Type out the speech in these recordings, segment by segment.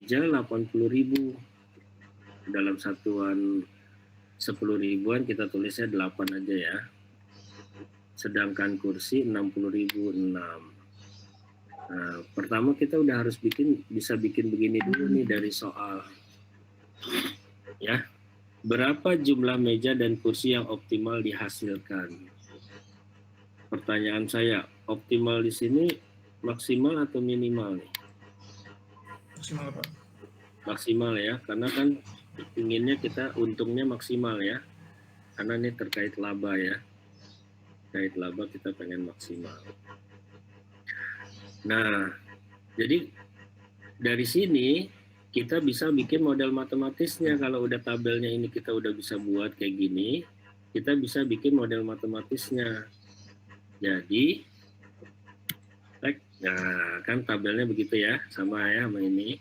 meja 80.000. Dalam satuan 10 ribuan kita tulisnya 8 aja ya. Sedangkan kursi 60.006. Nah, pertama kita udah harus bisa bikin begini dulu nih dari soal. Ya. Berapa jumlah meja dan kursi yang optimal dihasilkan? Pertanyaan saya, optimal di sini maksimal atau minimal nih? Maksimal, Pak. Maksimal ya, karena kan inginnya kita untungnya maksimal ya. Karena ini terkait laba ya. Terkait laba kita pengen maksimal. Nah, jadi dari sini kita bisa bikin model matematisnya. Kalau udah tabelnya ini kita udah bisa buat kayak gini, kita bisa bikin model matematisnya. Jadi, nah kan tabelnya begitu ya, sama ya sama ini.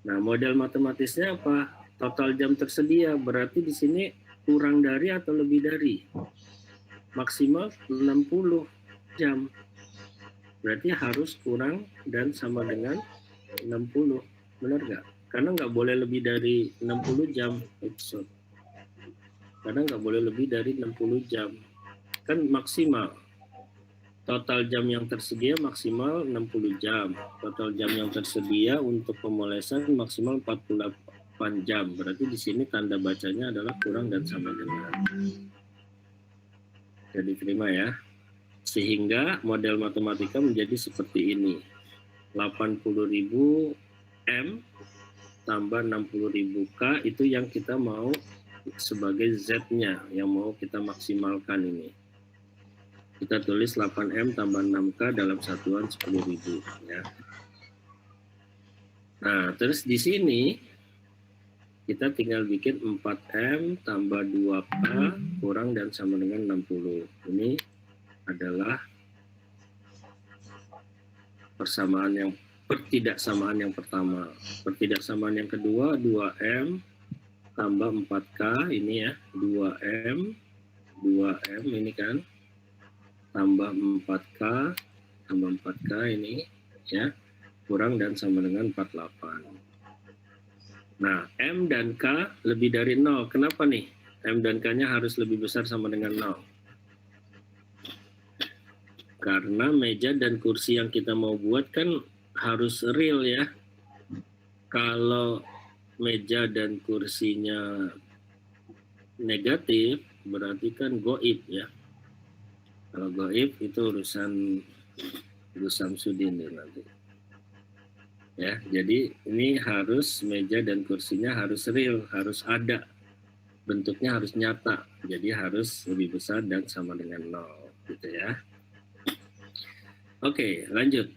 Nah, model matematisnya apa? Total jam tersedia, berarti di sini kurang dari atau lebih dari? Maksimal 60 jam. Berarti harus kurang dan sama dengan 60. Benar nggak? Karena nggak boleh lebih dari 60 jam episode. Karena nggak boleh lebih dari 60 jam. Kan maksimal. Total jam yang tersedia maksimal 60 jam. Total jam yang tersedia untuk pemolesan maksimal 48 jam. Berarti di sini tanda bacanya adalah kurang dan sama dengan. Jadi terima ya. Sehingga model matematika menjadi seperti ini. 80.000 M tambah 60.000 K itu yang kita mau sebagai Z-nya, yang mau kita maksimalkan ini. Kita tulis 8M tambah 6K dalam satuan 10.000 ya. Nah, terus di sini kita tinggal bikin 4M tambah 2K kurang dan sama dengan 60. Ini adalah pertidaksamaan yang pertama. Pertidaksamaan yang kedua 2M tambah 4K ini ya, 2M ini kan, tambah 4K ini ya, kurang dan sama dengan 48. Nah, M dan K lebih dari 0. Kenapa nih? M dan K-nya harus lebih besar sama dengan 0. Karena meja dan kursi yang kita mau buat kan harus real ya. Kalau meja dan kursinya negatif, berarti kan goib ya. Kalau goib itu urusan Gus Samsudin nanti. Ya, jadi ini harus meja dan kursinya harus real, harus ada. Bentuknya harus nyata. Jadi harus lebih besar dan sama dengan 0 gitu ya. Oke, lanjut.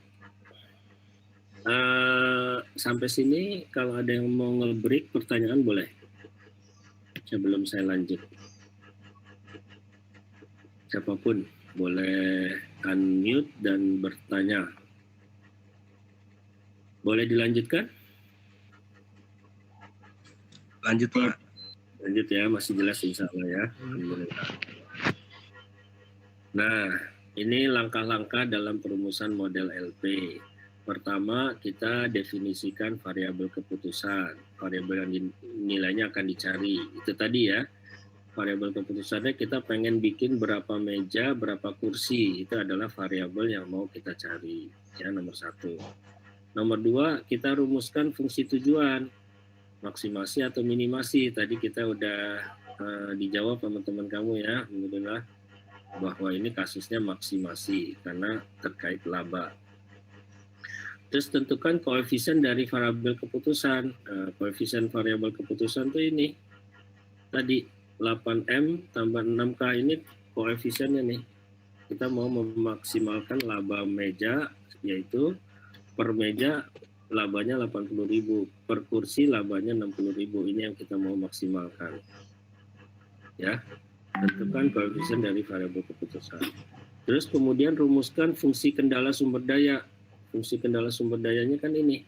Sampai sini kalau ada yang mau nge-break pertanyaan boleh. Sebelum saya lanjut. Siapapun boleh unmute dan bertanya. Boleh dilanjutkan? Lanjut, Pak. Lanjut ya, masih jelas insya Allah ya. Alhamdulillah. Nah, ini langkah-langkah dalam perumusan model LP. Pertama, kita definisikan variabel keputusan. Variabel yang nilainya akan dicari. Itu tadi ya. Variabel keputusannya kita pengen bikin berapa meja, berapa kursi. Itu adalah variabel yang mau kita cari. Ya, nomor 1. Nomor 2, kita rumuskan fungsi tujuan. Maksimasi atau minimasi. Tadi kita udah dijawab teman-teman kamu ya. Alhamdulillah. Bahwa ini kasusnya maksimasi karena terkait laba. Terus tentukan koefisien dari variabel keputusan. Koefisien variabel keputusan tuh ini tadi 8M tambah 6K ini koefisiennya nih. Kita mau memaksimalkan laba meja, yaitu per meja labanya 80.000, per kursi labanya 60.000. Ini yang kita mau maksimalkan. Ya. Tentukan koefisien dari variabel keputusan. Terus kemudian rumuskan fungsi kendala sumber daya. Fungsi kendala sumber dayanya kan ini.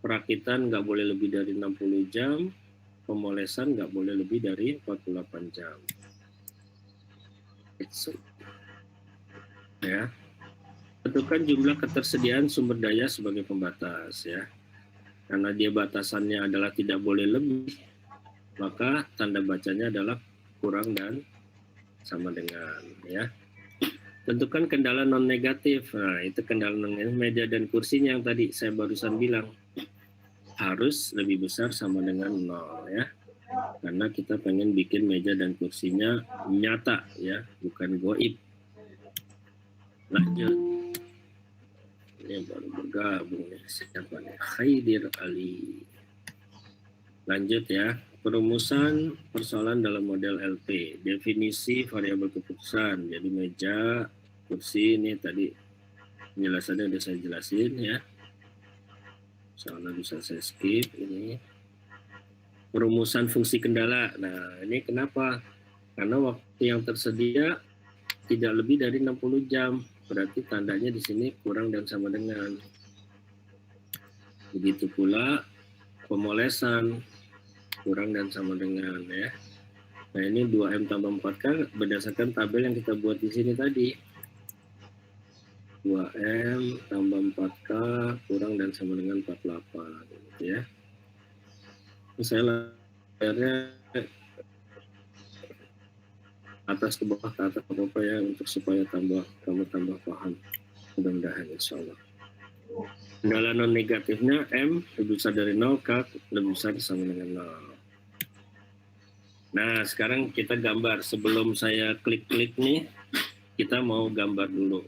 Perakitan nggak boleh lebih dari 60 jam, pemolesan nggak boleh lebih dari 48 jam. Ya. Tentukan jumlah ketersediaan sumber daya sebagai pembatas ya. Karena dia batasannya adalah tidak boleh lebih, maka tanda bacanya adalah kurang dan sama dengan, ya. Tentukan kendala non negatif. Nah, itu kendala non negatif meja dan kursinya yang tadi saya barusan bilang harus lebih besar sama dengan 0, ya. Karena kita pengen bikin meja dan kursinya nyata, ya, bukan goib. Lanjut. Ini baru bergabung nih, siapa nih? Khaidir Ali. Lanjut ya, perumusan persoalan dalam model LP, definisi variabel keputusan. Jadi meja, kursi ini tadi penjelasannya udah saya jelasin ya. Soalnya bisa saya skip ini. Perumusan fungsi kendala. Nah, ini kenapa? Karena waktu yang tersedia tidak lebih dari 60 jam. Berarti tandanya di sini kurang dan sama dengan. Begitu pula pemolesan kurang dan sama dengan, ya. Nah, ini 2M tambah 4K berdasarkan tabel yang kita buat di sini tadi. 2M tambah 4K kurang dan sama dengan 48, gitu ya. Ini saya layarnya atas ke bawah ke atas apa ya, untuk supaya kamu tambah paham. Mudah-mudahan insya Allah. Kendala non negatifnya M lebih besar dari 0, K lebih besar sama dengan 0. Nah, sekarang kita gambar. Sebelum saya klik-klik nih, kita mau gambar dulu.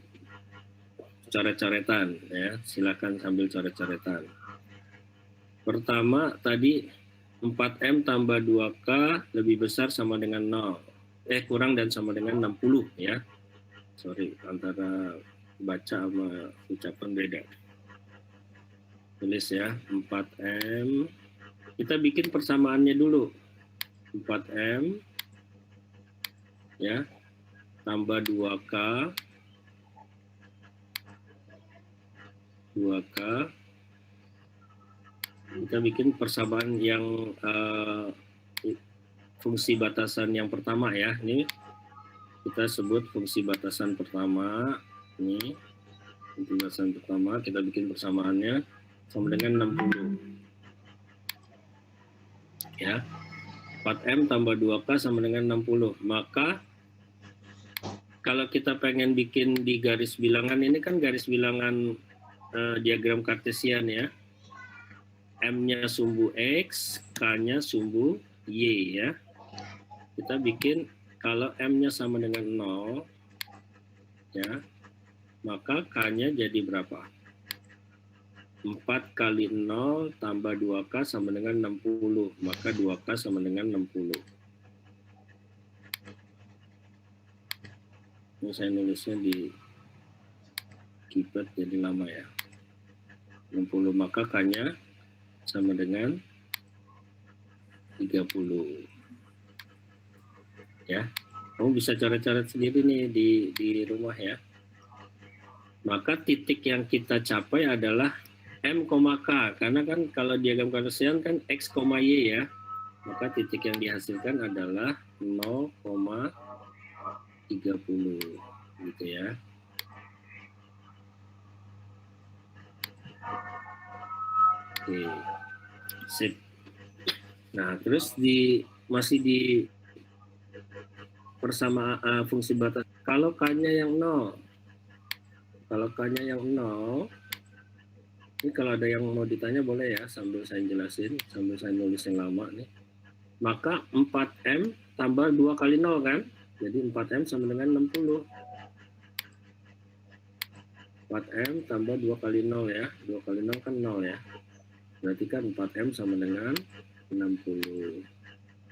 Coret-coretan ya, silakan sambil coret-coretan. Pertama tadi 4M tambah 2K lebih besar sama dengan 0. Kurang dan sama dengan 60 ya. Sorry, antara baca sama ucapan beda. Tulis ya, 4M. Kita bikin persamaannya dulu. 4M ya, tambah 2K 2K, kita bikin persamaan yang fungsi batasan yang pertama ya. Ini kita sebut fungsi batasan pertama. Ini fungsi batasan pertama, kita bikin persamaannya sama dengan 60 ya. 4M tambah 2K sama dengan 60. Maka kalau kita pengen bikin di garis bilangan, ini kan garis bilangan diagram kartesian ya. M-nya sumbu X, K-nya sumbu Y ya. Kita bikin kalau M-nya sama dengan 0 ya, maka K-nya jadi berapa? 4 kali 0 tambah 2K sama dengan 60, maka 2K sama dengan 60. Ini saya nulisnya di keypad jadi lama ya. 60, maka K-nya sama dengan 30. Ya, kamu bisa coret-coret sendiri nih di rumah ya. Maka titik yang kita capai adalah M, K, karena kan kalau diagram kartesian kan X, Y ya, maka titik yang dihasilkan adalah 0,30 gitu ya. Oke, sip. Nah, terus masih di persamaan fungsi batas. Kalau K-nya yang 0, kalau K-nya yang 0, ini kalau ada yang mau ditanya boleh ya, sambil saya jelasin, sambil saya nulis yang lama nih. Maka 4M tambah 2 kali 0 kan? Jadi 4M sama dengan 60. 4M tambah 2 kali 0 ya. 2 kali 0 kan 0 ya. Berarti kan 4M sama dengan 60.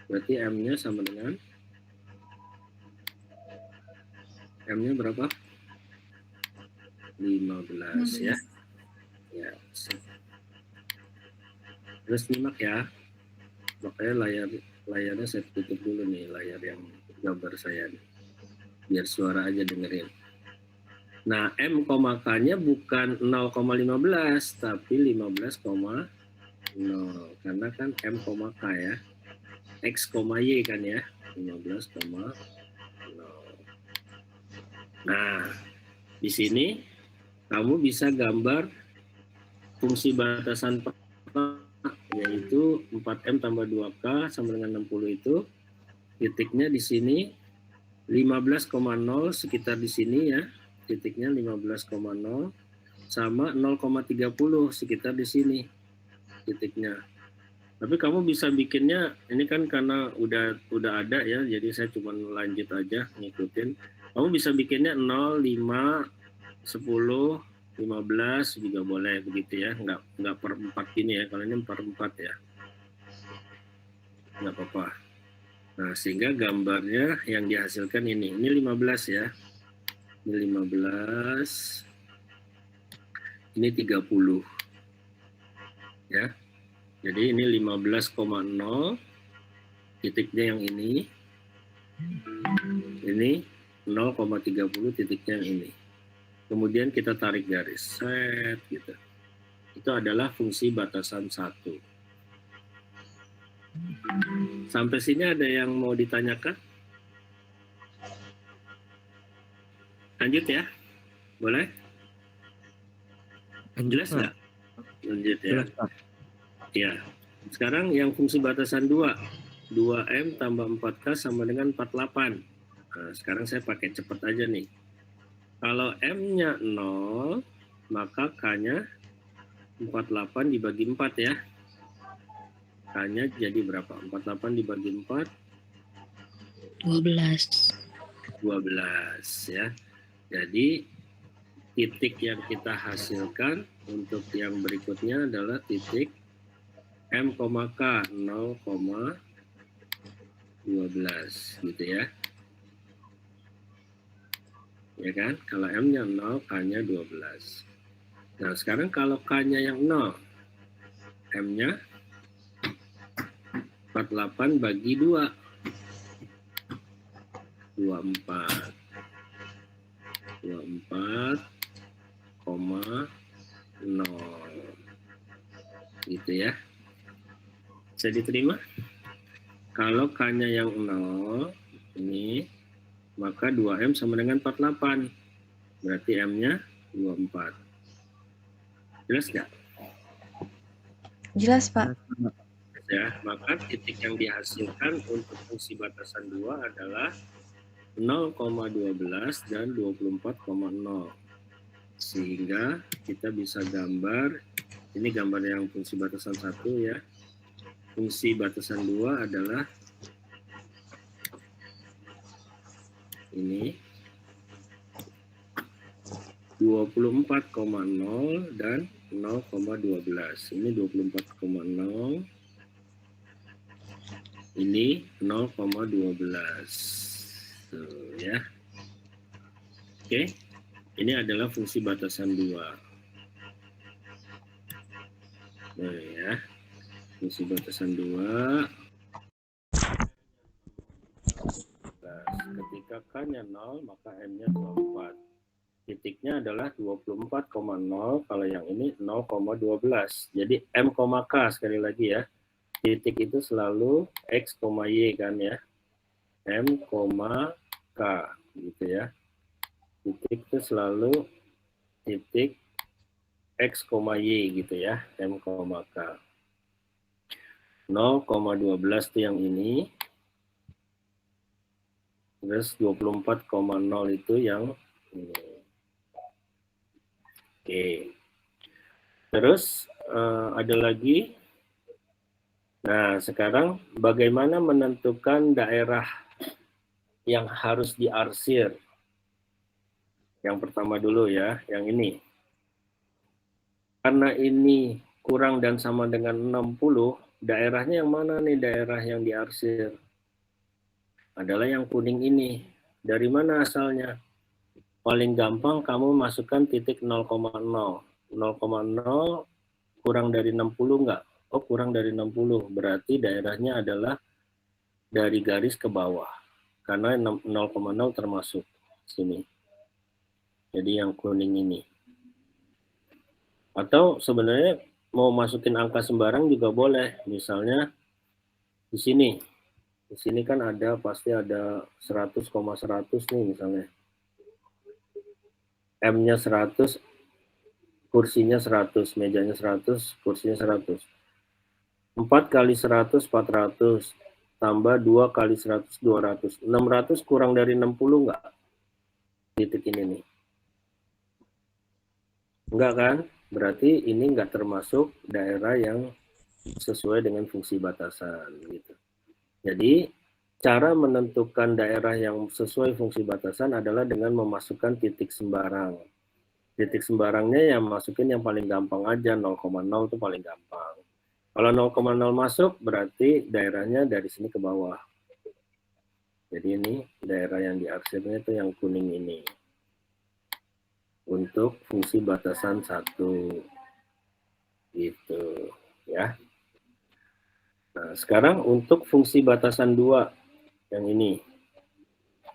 Berarti M-nya sama dengan, M-nya berapa? 15 ya. Ya, terus nyimak ya. Makanya layarnya saya tutup dulu nih, layar yang gambar saya nih, biar suara aja dengerin. Nah, M, K-nya bukan 0,15 tapi 15,0, karena kan M, K ya, X, Y kan ya, 15,0. Nah, di sini kamu bisa gambar fungsi batasan yaitu 4M tambah 2K sama dengan 60 itu, titiknya di sini 15,0 sekitar di sini ya, titiknya 15,0 sama 0,30 sekitar di sini titiknya. Tapi kamu bisa bikinnya, ini kan karena udah ada ya, jadi saya cuma lanjut aja ngikutin. Kamu bisa bikinnya 0, 5, 10, 15 juga boleh begitu ya, nggak per 4 gini ya, kalau ini per 4 ya, nggak apa-apa. Nah, sehingga gambarnya yang dihasilkan ini 15 ya, ini 15, ini 30 ya. Jadi ini 15,0 titiknya yang ini 0,30 titiknya yang ini. Kemudian kita tarik garis, set gitu. Itu adalah fungsi batasan 1. Sampai sini ada yang mau ditanyakan? Lanjut ya, boleh? Jelas nggak? Lanjut ya. Jelas, Pak. Ya, sekarang yang fungsi batasan 2. 2M tambah 4K sama dengan 48. Nah, sekarang saya pakai cepat aja nih. Kalau M-nya 0, maka K-nya 48 dibagi 4 ya. K-nya jadi berapa? 48 dibagi 4? 12. 12 ya. Jadi titik yang kita hasilkan untuk yang berikutnya adalah titik M, K 0,12 gitu ya. Ya kan? Kalau M-nya 0, K-nya 12. Nah, sekarang kalau K-nya yang 0, M-nya 48 bagi 2. 24. 24,0. Gitu ya. Bisa diterima? Kalau K-nya yang 0, ini, maka 2M sama dengan 48. Berarti M-nya 24. Jelas nggak? Jelas, Pak. Ya, maka titik yang dihasilkan untuk fungsi batasan 2 adalah 0,12 dan 24,0. Sehingga kita bisa gambar, ini gambar yang fungsi batasan 1 ya. Fungsi batasan 2 adalah ini 24,0 dan 0,12. Ini 24,0. Ini 0,12. Tuh, ya. Oke. Ini adalah fungsi batasan 2. Nah, ya. Fungsi batasan 2. Ketika K-nya 0, maka M-nya 24. Titiknya adalah 24,0, kalau yang ini 0,12. Jadi M, K sekali lagi ya. Titik itu selalu X, Y kan ya. M, K gitu ya. Titik itu selalu titik X, Y gitu ya. M, K. 0,12 itu yang ini. Terus 24,0 itu yang ini. Oke. Terus ada lagi. Nah, sekarang bagaimana menentukan daerah yang harus diarsir? Yang pertama dulu ya, yang ini. Karena ini kurang dan sama dengan 60, daerahnya yang mana nih daerah yang diarsir? Adalah yang kuning ini. Dari mana asalnya? Paling gampang kamu masukkan titik 0,0. 0,0 kurang dari 60 enggak? Oh, kurang dari 60. Berarti daerahnya adalah dari garis ke bawah. Karena 0,0 termasuk sini. Jadi yang kuning ini. Atau sebenarnya mau masukin angka sembarang juga boleh. Misalnya di sini. Di sini kan ada pasti ada 100,100 nih misalnya. M-nya 100, kursinya 100, mejanya 100, kursinya 100. 4 kali 100, 400. Tambah 2 kali 100, 200. 600 kurang dari 60 nggak? Titik ini nih. Enggak kan? Berarti ini nggak termasuk daerah yang sesuai dengan fungsi batasan. Gitu. Jadi, cara menentukan daerah yang sesuai fungsi batasan adalah dengan memasukkan titik sembarang. Titik sembarangnya yang masukin yang paling gampang aja, 0,0 itu paling gampang. Kalau 0,0 masuk, berarti daerahnya dari sini ke bawah. Jadi ini daerah yang diarsipnya itu yang kuning ini. Untuk fungsi batasan 1. Gitu, ya. Nah, sekarang untuk fungsi batasan 2, yang ini.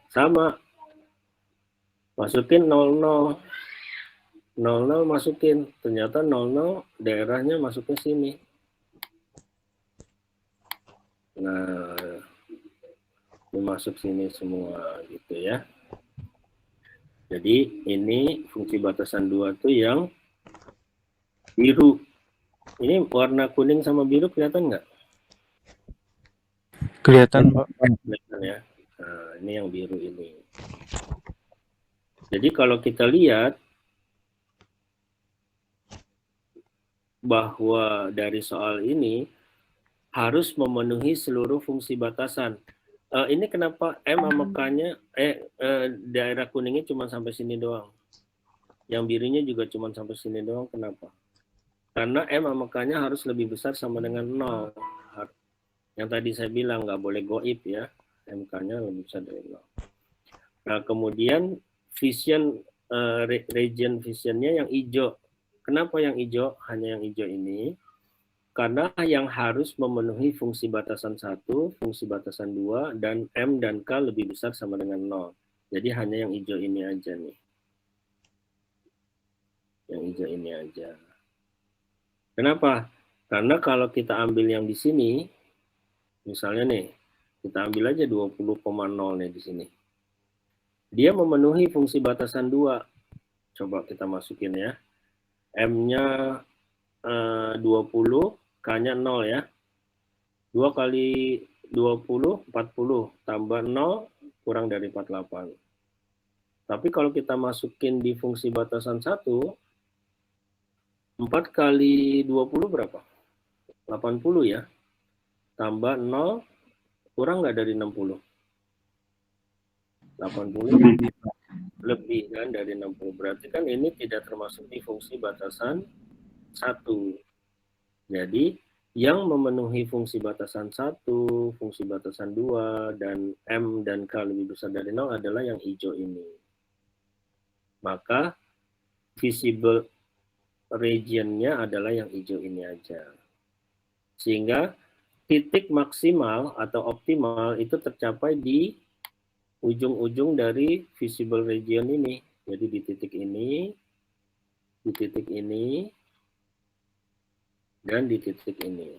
Sama, masukin 00. 00 masukin, ternyata 00 daerahnya masuk ke sini. Nah, ini masuk sini semua gitu ya. Jadi ini fungsi batasan 2 itu yang biru. Ini warna kuning sama biru kelihatan nggak? Kelihatan, Pak. Kelihatan ya. Nah, ini yang biru ini. Jadi kalau kita lihat bahwa dari soal ini harus memenuhi seluruh fungsi batasan. Ini kenapa M sama K-nya, daerah kuningnya cuma sampai sini doang. Yang birunya juga cuma sampai sini doang, kenapa? Karena M sama K-nya harus lebih besar sama dengan 0. Yang tadi saya bilang nggak boleh goib ya, MK-nya lebih besar dari 0. Nah, kemudian vision, region visionnya yang hijau. Kenapa yang hijau? Hanya yang hijau ini. Karena yang harus memenuhi fungsi batasan 1, fungsi batasan 2, dan M dan K lebih besar sama dengan 0. Jadi hanya yang hijau ini aja nih. Yang hijau ini aja. Kenapa? Karena kalau kita ambil yang di sini, misalnya nih, kita ambil aja 20,0 nih di sini. Dia memenuhi fungsi batasan 2. Coba kita masukin ya. M-nya 20, K-nya 0 ya. 2 kali 20, 40. Tambah 0, kurang dari 48. Tapi kalau kita masukin di fungsi batasan 1, 4 kali 20 berapa? 80 ya. Tambah 0, kurang nggak dari 60? 80 lebih kan dari 60. Berarti kan ini tidak termasuk di fungsi batasan 1. Jadi yang memenuhi fungsi batasan 1, fungsi batasan 2, dan M dan K lebih besar dari 0 adalah yang hijau ini. Maka visible region-nya adalah yang hijau ini aja. Sehingga titik maksimal atau optimal itu tercapai di ujung-ujung dari visible region ini. Jadi di titik ini, di titik ini, dan di titik ini.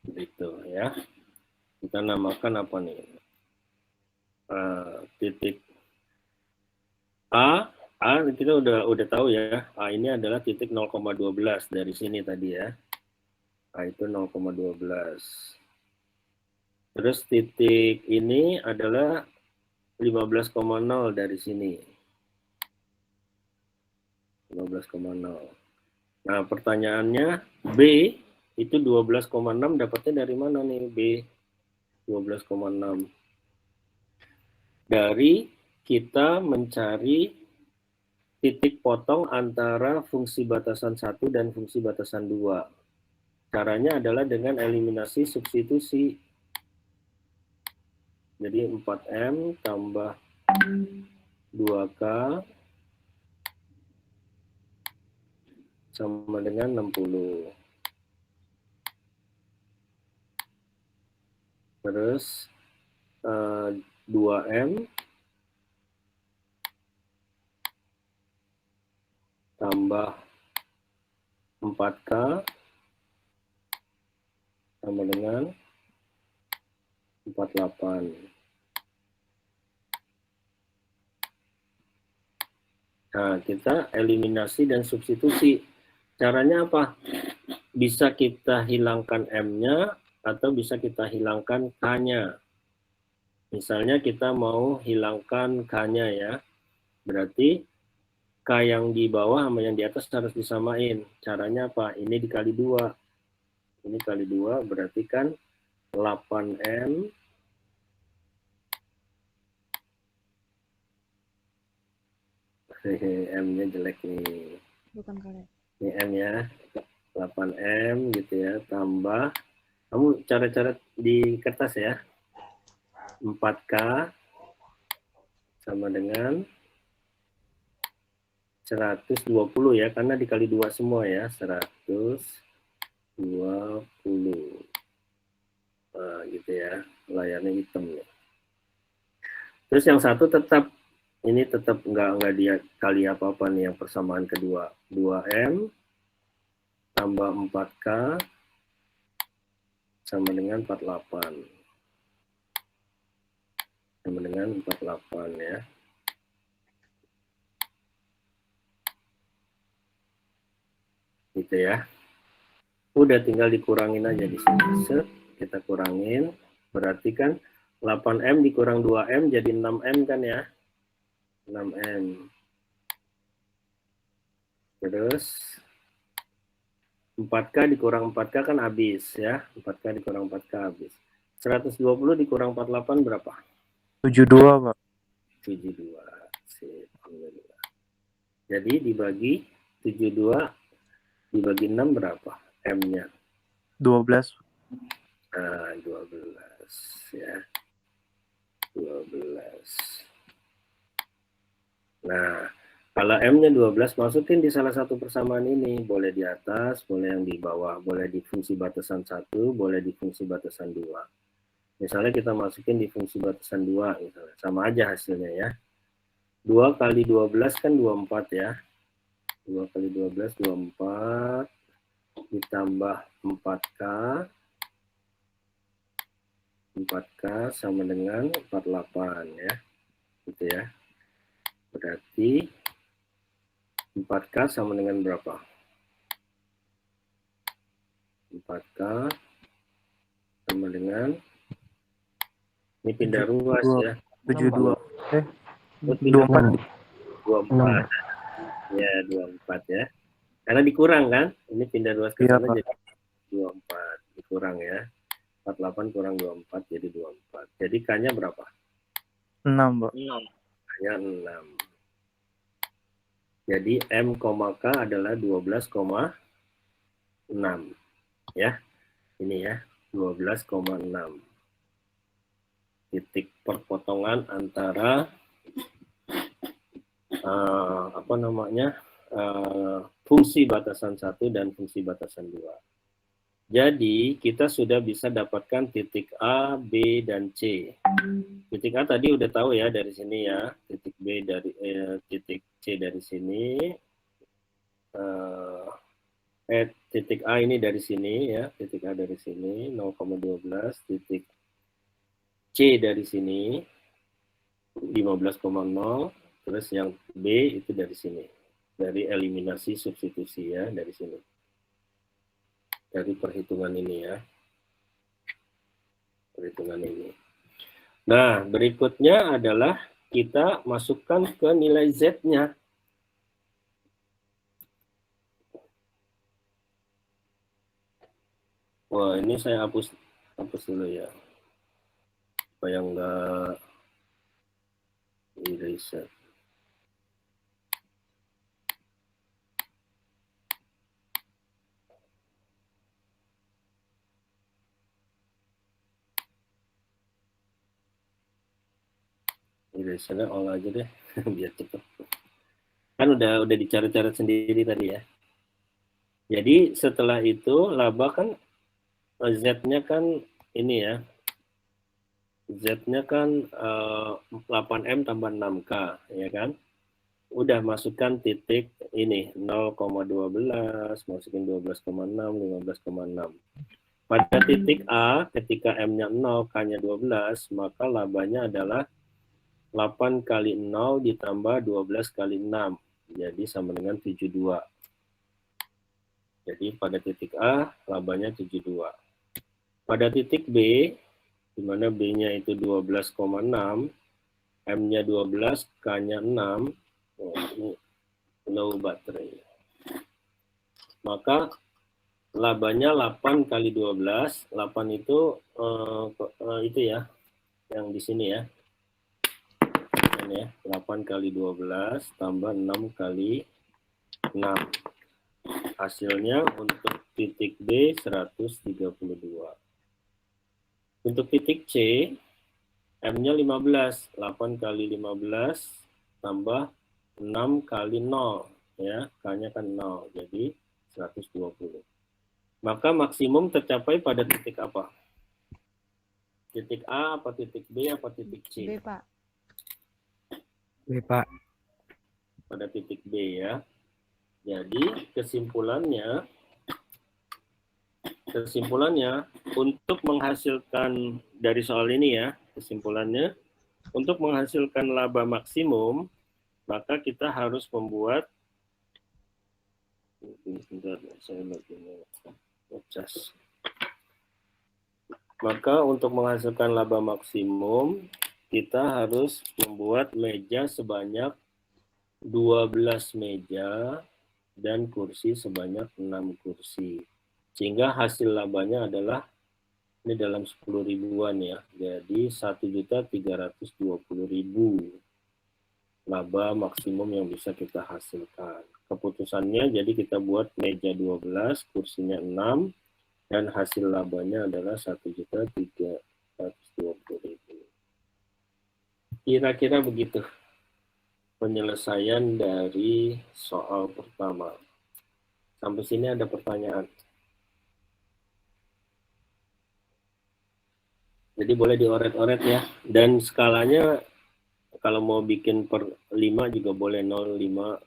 Gitu ya. Kita namakan apa nih? Titik A kita udah tahu ya. A ini adalah titik 0,12 dari sini tadi ya. A itu 0,12. Terus titik ini adalah 15,0 dari sini. 15,0. Nah, pertanyaannya B itu 12,6 dapatnya dari mana nih B? 12,6. Dari kita mencari titik potong antara fungsi batasan 1 dan fungsi batasan 2. Caranya adalah dengan eliminasi substitusi. Jadi 4M tambah 2K sama dengan 60. Terus 2M tambah 4K sama dengan 48. Nah, kita eliminasi dan substitusi. Caranya apa? bisa kita hilangkan M-nya atau bisa kita hilangkan K-nya. Misalnya kita mau hilangkan K-nya ya, berarti K yang di bawah sama yang di atas harus disamain. Caranya apa? Ini dikali 2. Ini kali 2 berarti kan 8M M-nya jelek nih. Bukan kali. Ini M ya. 8M gitu ya, tambah kamu cara-cara di kertas ya. 4K sama dengan 120 ya, karena dikali 2 semua ya, 120. Nah, gitu ya, layarnya hitam nih. Terus yang satu tetap, ini tetap nggak dia kali apa-apa nih, yang persamaan kedua. 2M tambah 4K sama dengan 48. Sama dengan 48 ya. Gitu ya. Udah tinggal dikurangin aja di sini. Set, kita kurangin. Berarti kan 8M dikurang 2M jadi 6M kan ya. 6M. Terus 4K dikurang 4K kan habis ya. 4K dikurang 4K habis. 120 dikurang 48 berapa? 72, Pak. 72. Sip. Jadi dibagi 72 dibagi 6 berapa? M-nya. 12. Nah, 12 ya. 12. Nah, kalau M-nya 12, masukin di salah satu persamaan ini. Boleh di atas, boleh yang di bawah. Boleh di fungsi batasan 1, boleh di fungsi batasan 2. Misalnya kita masukin di fungsi batasan 2, misalnya. Sama aja hasilnya ya. 2 kali 12 kan 24 ya. 2 kali 12, 24. Ditambah 4K. 4K sama dengan 48 ya. Gitu ya. Berarti 4K sama dengan berapa? 4K sama dengan, ini pindah ruas ya. 72. 24. 24. 24. Ya, 24 ya. Karena dikurang kan? Ini pindah ruas ke Iya, sana Pak. jadi 24. Dikurang ya. 48 kurang 24 jadi 24. Jadi K-nya berapa? 6, Pak. K-nya 6. Jadi M, K adalah 12,6. Ya. Ini ya, 12,6. Titik perpotongan antara fungsi batasan 1 dan fungsi batasan 2. Jadi kita sudah bisa dapatkan titik A, B, dan C. Titik A tadi udah tahu ya dari sini ya. Titik B dari titik C dari sini. Titik A ini dari sini ya. Titik A dari sini 0,12. Titik C dari sini 15,0. Terus yang B itu dari sini. Dari eliminasi substitusi ya dari sini. Dari perhitungan ini ya. Perhitungan ini. Nah, berikutnya adalah kita masukkan ke nilai Z-nya. Wah, ini saya hapus dulu ya. Supaya enggak reset. Resetnya all aja deh, biar cepet. Kan udah dicari-cari sendiri tadi ya. Jadi setelah itu laba kan Z-nya kan ini ya. Z-nya kan 8M tambah 6K, ya kan? Udah masukkan titik ini 0,12, masukin 12,6, 15,6. Pada titik A, ketika M-nya 0, K-nya 12, maka labanya adalah 8 kali 0 ditambah 12 kali 6. Jadi sama dengan 72. Jadi pada titik A labanya 72. Pada titik B, di mana B-nya itu 12,6, M-nya 12, K-nya 6, ini low baterai. Maka labanya 8 kali 12, 8 itu itu ya, yang di sini ya. Ini ya, 8 kali 12 tambah 6 kali 6. Hasilnya untuk titik B 132. Untuk titik C, M-nya 15, 8 kali 15 tambah 6 kali 0, ya, K-nya kan 0, jadi 120. Maka maksimum tercapai pada titik apa? Titik A, apa titik B, apa titik C? B, Pak. B, Pak. Pada titik B ya. Jadi kesimpulannya untuk menghasilkan dari soal ini ya, kesimpulannya untuk menghasilkan laba maksimum, maka kita harus membuat Maka untuk menghasilkan laba maksimum, kita harus membuat meja sebanyak 12 meja dan kursi sebanyak 6 kursi. Sehingga hasil labanya adalah ini dalam 10 ribuan ya. Jadi 1.320.000 laba maksimum yang bisa kita hasilkan. Keputusannya jadi kita buat meja 12, kursinya 6, dan hasil labanya adalah 1.320.000. Kira-kira begitu penyelesaian dari soal pertama. Sampai sini ada pertanyaan. Jadi boleh dioret-oret ya. Dan skalanya kalau mau bikin per 5 juga boleh 0, 5,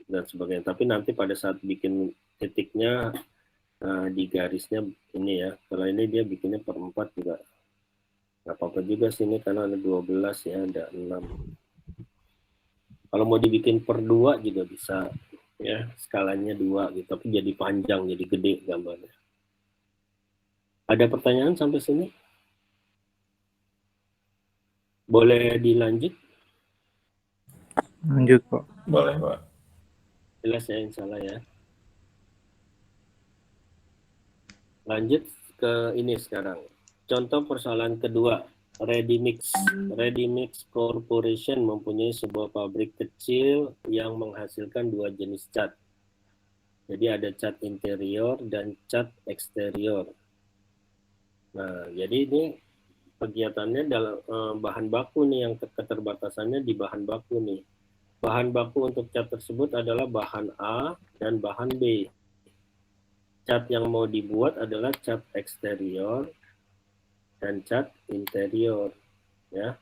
dan sebagainya. Tapi nanti pada saat bikin titiknya di garisnya ini ya. Kalau ini dia bikinnya per 4 juga. Nggak apa-apa juga sini karena ada 12 ya, ada 6. Kalau mau dibikin per 2 juga bisa. Ya, skalanya 2 gitu. Tapi jadi panjang, jadi gede gambarnya. Ada pertanyaan sampai sini? Boleh dilanjut? Lanjut, Pak. Boleh, Pak. Jelas ya, insya Allah ya. Lanjut ke ini sekarang. Contoh persoalan kedua. Readymix. Readymix Corporation mempunyai sebuah pabrik kecil yang menghasilkan 2 jenis cat. Jadi ada cat interior dan cat eksterior. Nah, jadi ini kegiatannya dalam bahan baku nih, yang keterbatasannya di bahan baku nih. Bahan baku untuk cat tersebut adalah bahan A dan bahan B. Cat yang mau dibuat adalah cat eksterior dan cat interior, ya.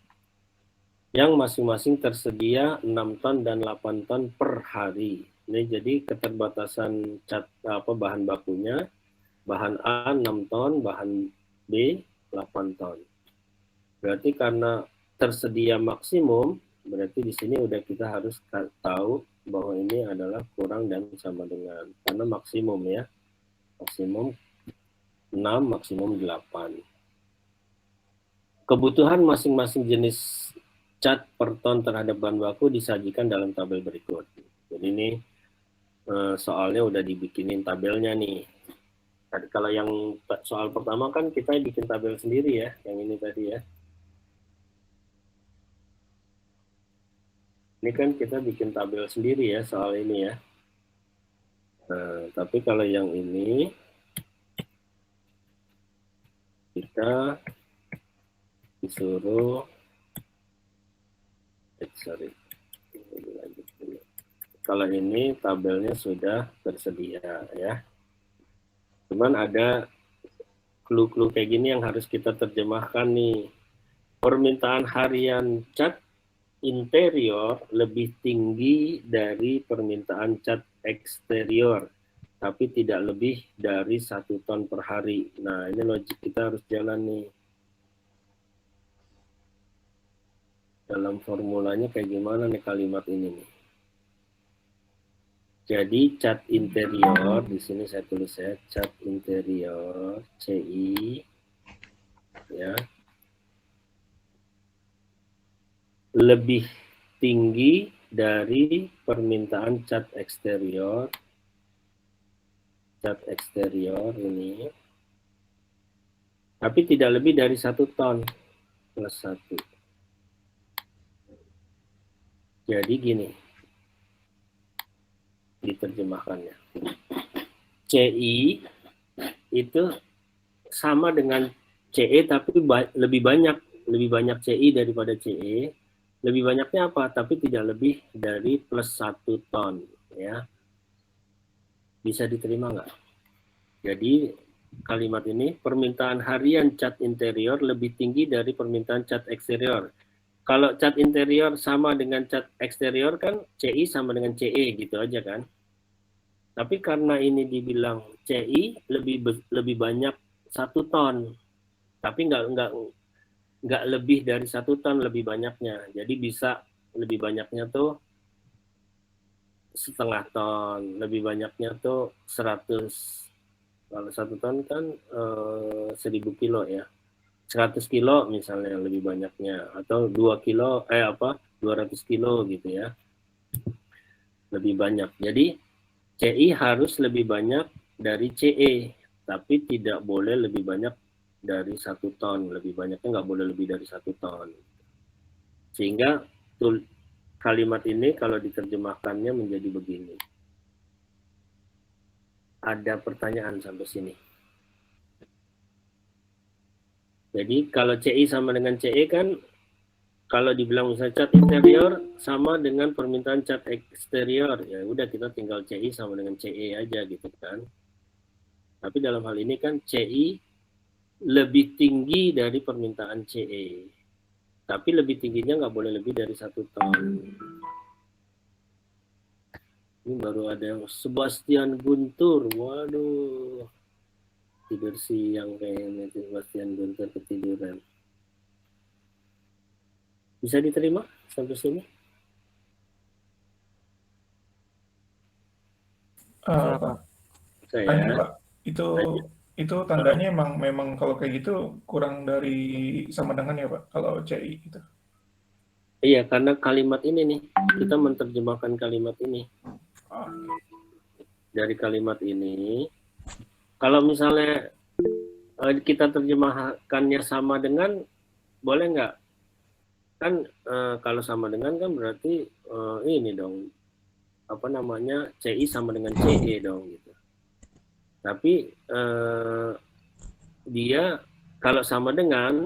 Yang masing-masing tersedia 6 ton dan 8 ton per hari. Ini jadi keterbatasan cat bahan bakunya. Bahan A 6 ton, bahan B 8 ton. Berarti karena tersedia maksimum, berarti di sini udah kita harus tahu bahwa ini adalah kurang dan sama dengan, karena maksimum ya. Maksimum 6, maksimum 8. Kebutuhan masing-masing jenis cat per ton terhadap bahan baku disajikan dalam tabel berikut. Jadi ini soalnya udah dibikinin tabelnya nih. Kalau yang soal pertama kan kita bikin tabel sendiri ya, yang ini tadi ya. Ini kan kita bikin tabel sendiri ya soal ini ya. Nah, tapi kalau yang ini kita disuruh kalau ini tabelnya sudah tersedia ya. Cuman ada clue-clue kayak gini yang harus kita terjemahkan nih. Permintaan harian cat interior lebih tinggi dari permintaan cat eksterior, tapi tidak lebih dari 1 ton per hari. Nah, ini logik kita harus jalan nih. Dalam formulanya kayak gimana nih kalimat ini nih? Jadi cat interior di sini saya tulis ya, cat interior CI ya lebih tinggi dari permintaan cat eksterior ini, tapi tidak lebih dari 1 ton plus 1. Jadi gini diterjemahkannya. CI itu sama dengan CE tapi lebih banyak CI daripada CE. Lebih banyaknya apa? Tapi tidak lebih dari plus 1 ton ya. Bisa diterima nggak? Jadi kalimat ini, permintaan harian cat interior lebih tinggi dari permintaan cat eksterior. Kalau cat interior sama dengan cat eksterior kan CI sama dengan CE gitu aja kan. Tapi karena ini dibilang CI lebih banyak 1 ton, tapi nggak lebih dari 1 ton lebih banyaknya. Jadi bisa lebih banyaknya tuh setengah ton, lebih banyaknya tuh 100. Kalau 1 ton kan 1000 kilo ya. 100 kilo misalnya lebih banyaknya, atau 2 kilo 200 kilo gitu ya, lebih banyak. Jadi CI harus lebih banyak dari CE, tapi tidak boleh lebih banyak dari 1 ton. Lebih banyaknya nggak boleh lebih dari 1 ton. Sehingga kalimat ini kalau diterjemahkannya menjadi begini. Ada pertanyaan sampai sini? Jadi kalau CI sama dengan CE kan, kalau dibilang misalnya cat interior sama dengan permintaan cat eksterior, ya udah kita tinggal CI sama dengan CE aja gitu kan. Tapi dalam hal ini kan CI lebih tinggi dari permintaan CE. Tapi lebih tingginya nggak boleh lebih dari 1 ton. Ini baru ada yang Sebastian Guntur. Waduh. Tidur siang kayaknya Sebastian Guntur ketiduran. Bisa diterima sampai sini? Pak, tanya Pak, itu tandanya memang kalau kayak gitu kurang dari sama dengan ya Pak, kalau CI itu. Iya, karena kalimat ini nih, kita menerjemahkan kalimat ini. Dari kalimat ini, kalau misalnya kita terjemahkannya sama dengan, boleh nggak? Kan kalau sama dengan kan berarti ini dong, apa namanya, CI sama dengan CE dong gitu. Tapi dia kalau sama dengan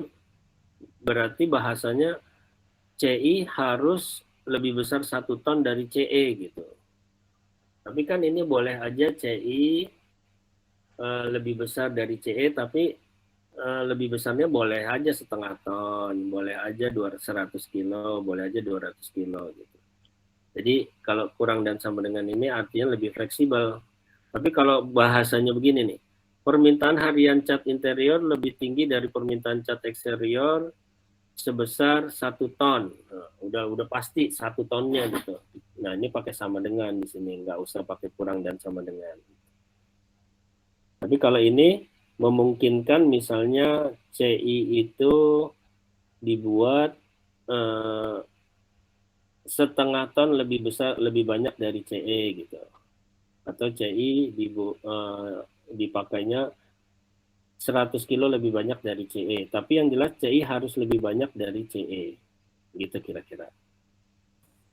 berarti bahasanya CI harus lebih besar 1 ton dari CE gitu. Tapi kan ini boleh aja CI lebih besar dari CE, tapi lebih besarnya boleh aja setengah ton, boleh aja 100 kilo, boleh aja 200 kilo gitu. Jadi kalau kurang dan sama dengan ini artinya lebih fleksibel. Tapi kalau bahasanya begini nih, permintaan harian cat interior lebih tinggi dari permintaan cat eksterior sebesar 1 ton. Nah, udah pasti 1 tonnya gitu. Nah, ini pakai sama dengan di sini, nggak usah pakai kurang dan sama dengan. Tapi kalau ini memungkinkan misalnya CI itu dibuat setengah ton lebih besar, lebih banyak dari CE gitu. Atau CI dipakainya 100 kilo lebih banyak dari CE. Tapi yang jelas CI harus lebih banyak dari CE. Gitu kira-kira.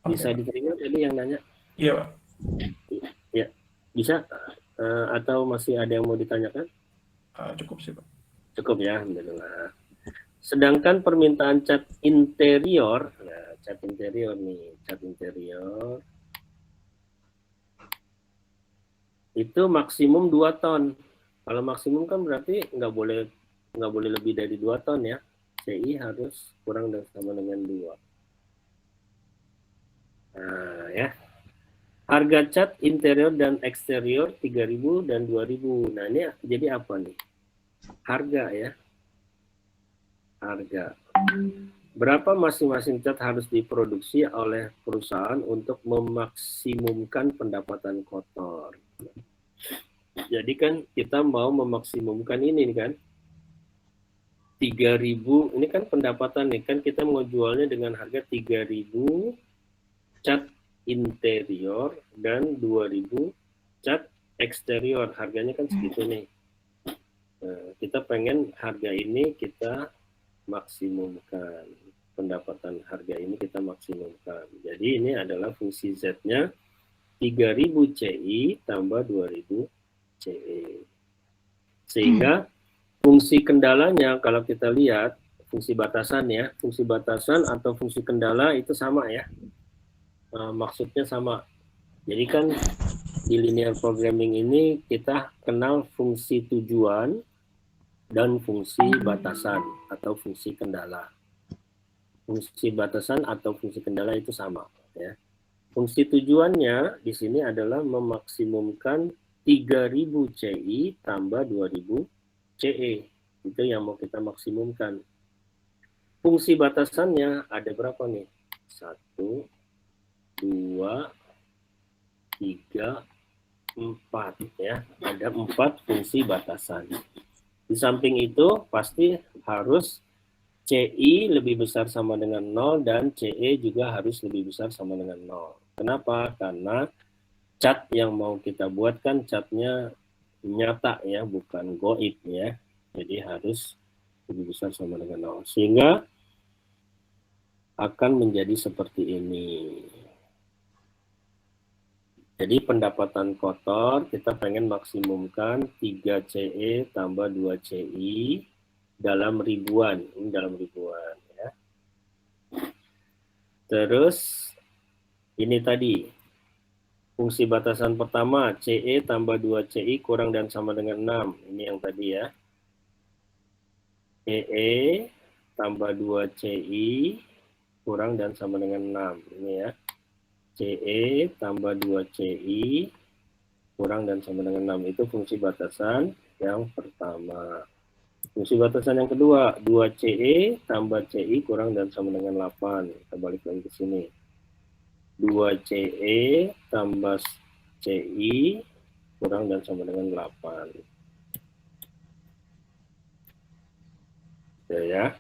Bisa diterima tadi yang nanya? Iya Pak. Ya, bisa. Atau masih ada yang mau ditanyakan? Cukup sih Pak. Cukup ya, alhamdulillah. Sedangkan permintaan cat interior, nah cat interior nih, cat interior itu maksimum 2 ton. Kalau maksimum kan berarti nggak boleh lebih dari 2 ton ya. CI harus kurang dan sama dengan 2. Nah ya. Harga cat interior dan eksterior 3.000 dan 2.000. Nah ini jadi apa nih? Harga ya. Harga. berapa masing-masing cat harus diproduksi oleh perusahaan untuk memaksimumkan pendapatan kotor. Jadi kan kita mau memaksimumkan ini kan, 3.000, ini kan pendapatan nih, kan kita mau jualnya dengan harga 3.000 cat interior dan 2.000 cat eksterior, harganya kan segitu nih. Nah, kita pengen harga ini kita maksimumkan, pendapatan harga ini kita maksimumkan. Jadi ini adalah fungsi Z-nya 3.000 CI tambah 2.000 CE. Sehingga fungsi kendalanya kalau kita lihat, fungsi batasan ya, fungsi batasan atau fungsi kendala itu sama ya. Maksudnya sama. Jadi kan di linear programming ini kita kenal fungsi tujuan dan fungsi batasan atau fungsi kendala. Fungsi batasan atau fungsi kendala itu sama ya. Fungsi tujuannya di sini adalah memaksimumkan 3.000 CI tambah 2.000 CE. Itu yang mau kita maksimumkan. Fungsi batasannya ada berapa nih? 1, 2, 3, 4 ya. Ada 4 fungsi batasan. Di samping itu pasti harus CI lebih besar sama dengan 0 dan CE juga harus lebih besar sama dengan 0. Kenapa? Karena cat yang mau kita buat kan catnya nyata ya, bukan goib ya. Jadi harus lebih besar sama dengan 0. Sehingga akan menjadi seperti ini. Jadi pendapatan kotor kita pengen maksimumkan 3 CE tambah 2 CI dalam ribuan. Ini dalam ribuan ya. Terus ini tadi fungsi batasan pertama CE tambah 2 CI kurang dan sama dengan 6. Ini yang tadi ya. CE tambah 2 CI kurang dan sama dengan 6. Ini ya. CE tambah 2 CI kurang dan sama dengan 6. Itu fungsi batasan yang pertama. Fungsi batasan yang kedua, 2 CE tambah CI kurang dan sama dengan 8. Kita balik lagi ke sini. 2 CE tambah CI kurang dan sama dengan 8. Ya.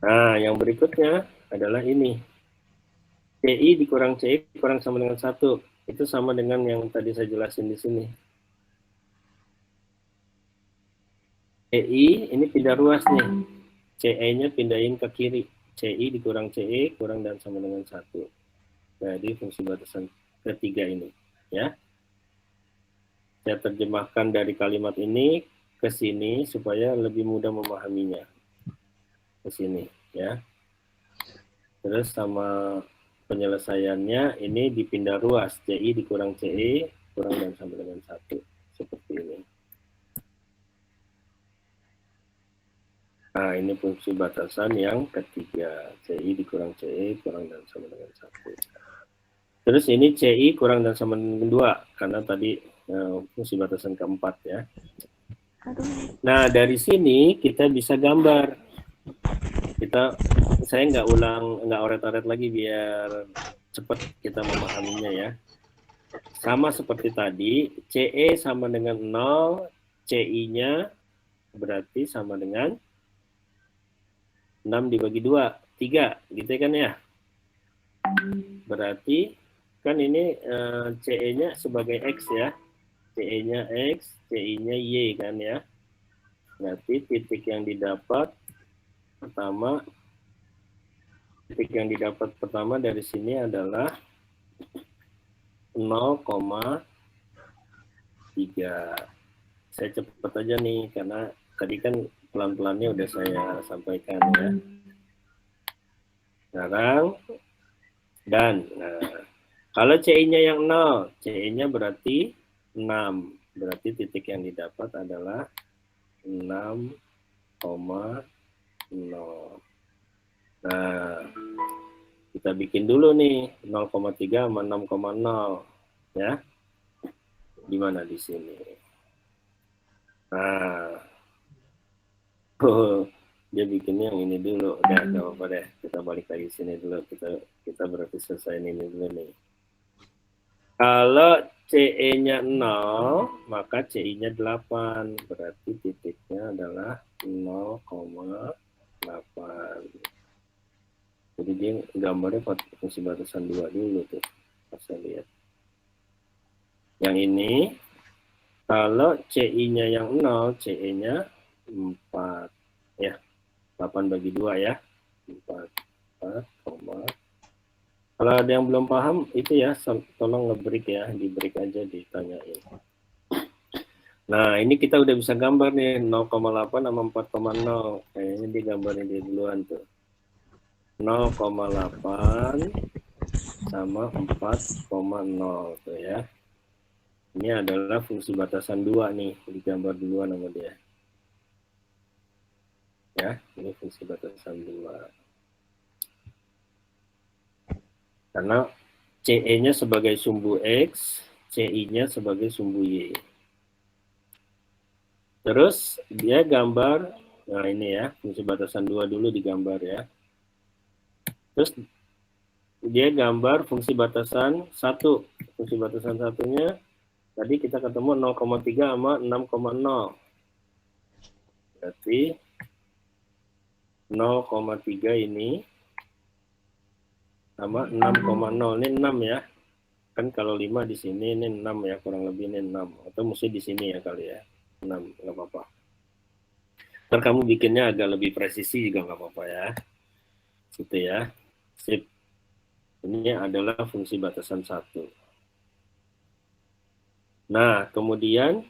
Nah, yang berikutnya adalah ini. CI dikurang CI kurang sama dengan 1. Itu sama dengan yang tadi saya jelasin di sini. CI ini pindah ruas nih. CE-nya pindahin ke kiri. CI dikurang CE kurang dan sama dengan 1. Jadi fungsi batasan ketiga ini. Ya. Saya terjemahkan dari kalimat ini ke sini supaya lebih mudah memahaminya. Ke sini. Ya. Terus sama penyelesaiannya ini dipindah ruas, CI dikurang CE kurang dan sama dengan 1, seperti ini. Nah, ini fungsi batasan yang ketiga, CI dikurang CE kurang dan sama dengan 1. Terus ini CI kurang dan sama dengan 2, karena tadi fungsi batasan keempat ya. Nah, dari sini kita bisa gambar. Saya nggak oret-oret lagi biar cepat kita memahaminya ya. Sama seperti tadi, CE sama dengan 0, CI-nya berarti sama dengan 6 dibagi 2, 3, gitu kan ya. Berarti kan ini CE-nya sebagai X ya. CE-nya X, CI-nya Y kan ya. Berarti titik yang didapat pertama dari sini adalah 0,3. Saya cepat aja nih karena tadi kan pelan-pelannya udah saya sampaikan ya. Sekarang dan kalau CI-nya yang 0, CI-nya berarti 6. Berarti titik yang didapat adalah 6,0. Nah, kita bikin dulu nih 0,3 sama 6,0 ya. Di mana di sini? Nah, Dia bikinnya yang ini dulu. Udah, nggak apa-apa deh. Kita balik lagi sini dulu. Kita berarti selesai ini dulu nih. Kalau CE-nya 0, maka CI-nya 8. Berarti titiknya adalah 0,8. Jadi dia gambarnya fungsi batasan 2 dulu tuh. Saya lihat. Yang ini, kalau CI-nya yang 0, CE-nya 4. Ya, 8 bagi 2 ya. 4. Kalau ada yang belum paham, itu ya, tolong nge-break ya. Di-break aja, ditanyain. Nah, ini kita udah bisa gambar nih, 0,8 sama 4,0. Kayaknya digambarin di duluan tuh. 0,8 sama 4,0 tuh ya. Ini adalah fungsi batasan 2 nih, digambar duluan sama dia. Ya, ini fungsi batasan 2. Karena CE-nya sebagai sumbu X, CI-nya sebagai sumbu Y. Terus dia gambar, nah ini ya, fungsi batasan 2 dulu digambar ya. Terus dia gambar fungsi batasan 1. Fungsi batasan satunya tadi kita ketemu 0,3 sama 6,0. Berarti 0,3 ini sama 6,0. Ini 6 ya. Kan kalau 5 di sini, ini 6 ya, kurang lebih ini 6. Atau mesti di sini ya kali ya. 6, nggak apa-apa. Ntar kamu bikinnya agak lebih presisi juga nggak apa-apa ya. Gitu ya. Sip. Ini adalah fungsi batasan 1. Nah, kemudian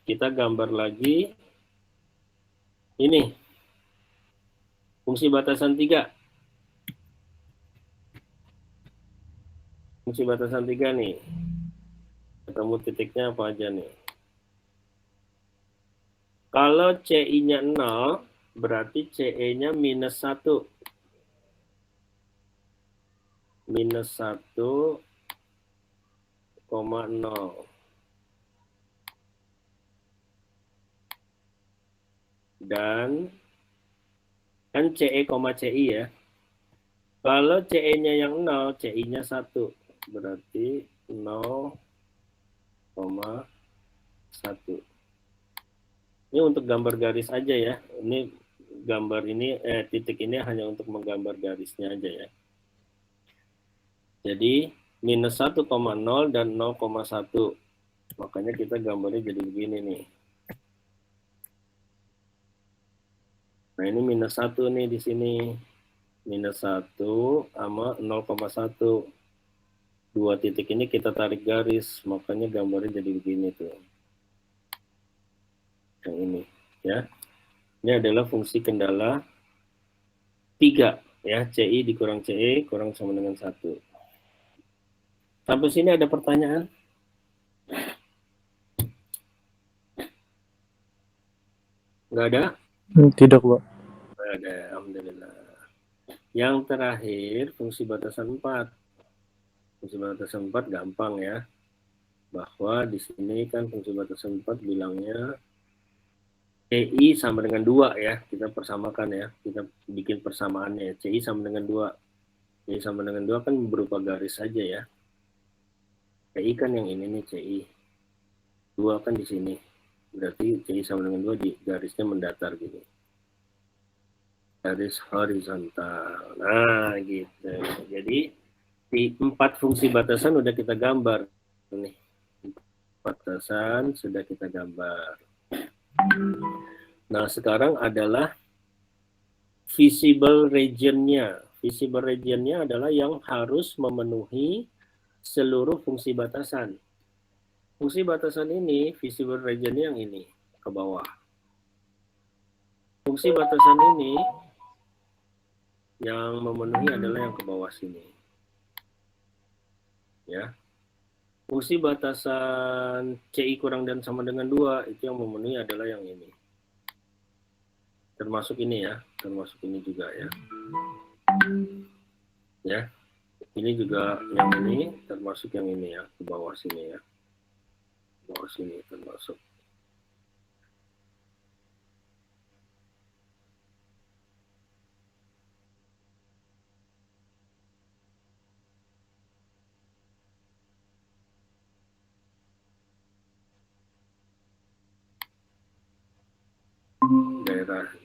kita gambar lagi ini. Fungsi batasan 3. Fungsi batasan 3 nih. Ketemu titiknya apa aja nih. Kalau CI-nya 0, berarti CE-nya minus 1. Minus 1,0. Dan kan CE, CI ya. Kalau CE-nya yang 0, CI-nya 1. Berarti 0,1. Ini untuk gambar garis aja ya. Ini gambar ini, titik ini hanya untuk menggambar garisnya aja ya. Jadi minus 1,0 dan 0,1. Makanya kita gambarnya jadi begini nih. Nah ini minus 1 nih di sini. Minus 1 sama 0,1. Dua titik ini kita tarik garis. Makanya gambarnya jadi begini tuh. Yang ini ya. Ini adalah fungsi kendala 3 ya. CI dikurang CE kurang sama dengan 1. Sampai sini ada pertanyaan? Nggak ada? Tidak, Pak. Nggak ada, alhamdulillah. Yang terakhir, fungsi batasan 4. Fungsi batasan 4 gampang ya. Bahwa di sini kan fungsi batasan 4 bilangnya CI sama dengan 2 ya. Kita persamakan ya. Kita bikin persamaannya ya. CI sama dengan 2. CI sama dengan 2 kan berupa garis saja ya. CI kan yang ini nih CI. 2 kan di sini. Berarti CI sama dengan 2 di garisnya mendatar gitu. Garis horizontal. Nah gitu. Jadi di 4 fungsi batasan udah kita gambar. Nih. Batasan sudah kita gambar. Nah, sekarang adalah visible region-nya. Visible region-nya adalah yang harus memenuhi seluruh fungsi batasan. Fungsi batasan ini, visible region-nya yang ini, ke bawah. Fungsi batasan ini yang memenuhi adalah yang ke bawah sini. Ya. Fungsi batasan CI kurang dan sama dengan 2, itu yang memenuhi adalah yang ini. Termasuk ini ya, termasuk ini juga ya. Ya, ini juga yang ini, termasuk yang ini ya, ke bawah sini ya. Ke bawah sini termasuk.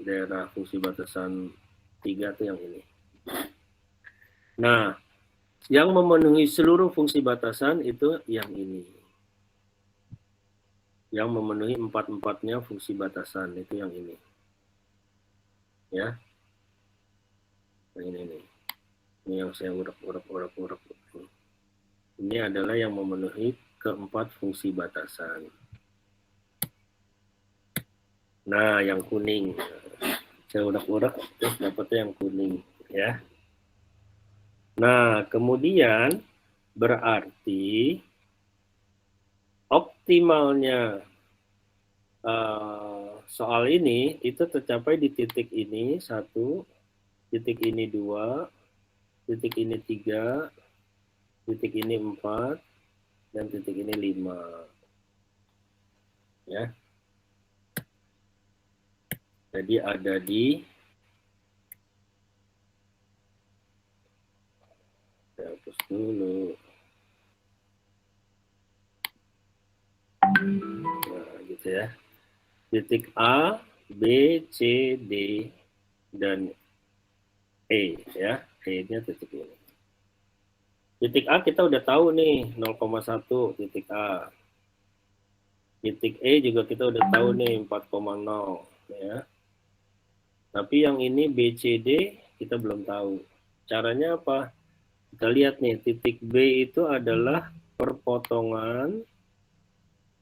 daerah fungsi batasan 3 itu yang ini. Nah, yang memenuhi seluruh fungsi batasan itu yang ini. Yang memenuhi 4-4-nya fungsi batasan itu yang ini. Ya. Nah, ini. Ini yang saya urak. Ini adalah yang memenuhi keempat fungsi batasan. Nah, yang kuning. Saya urak-urak terus dapatnya yang kuning, ya. Nah, kemudian berarti optimalnya soal ini itu tercapai di titik ini 1, titik ini 2, titik ini 3, titik ini 4, dan titik ini 5. Ya. Jadi ada di saya hapus dulu. Nah, gitu ya. Titik A, B, C, D, dan E, ya. E-nya titik ini. Titik A kita udah tahu nih, 0,1 titik A. Titik E juga kita udah tahu nih, 4,0, ya. Tapi yang ini B, C, D kita belum tahu. Caranya apa? Kita lihat nih, titik B itu adalah perpotongan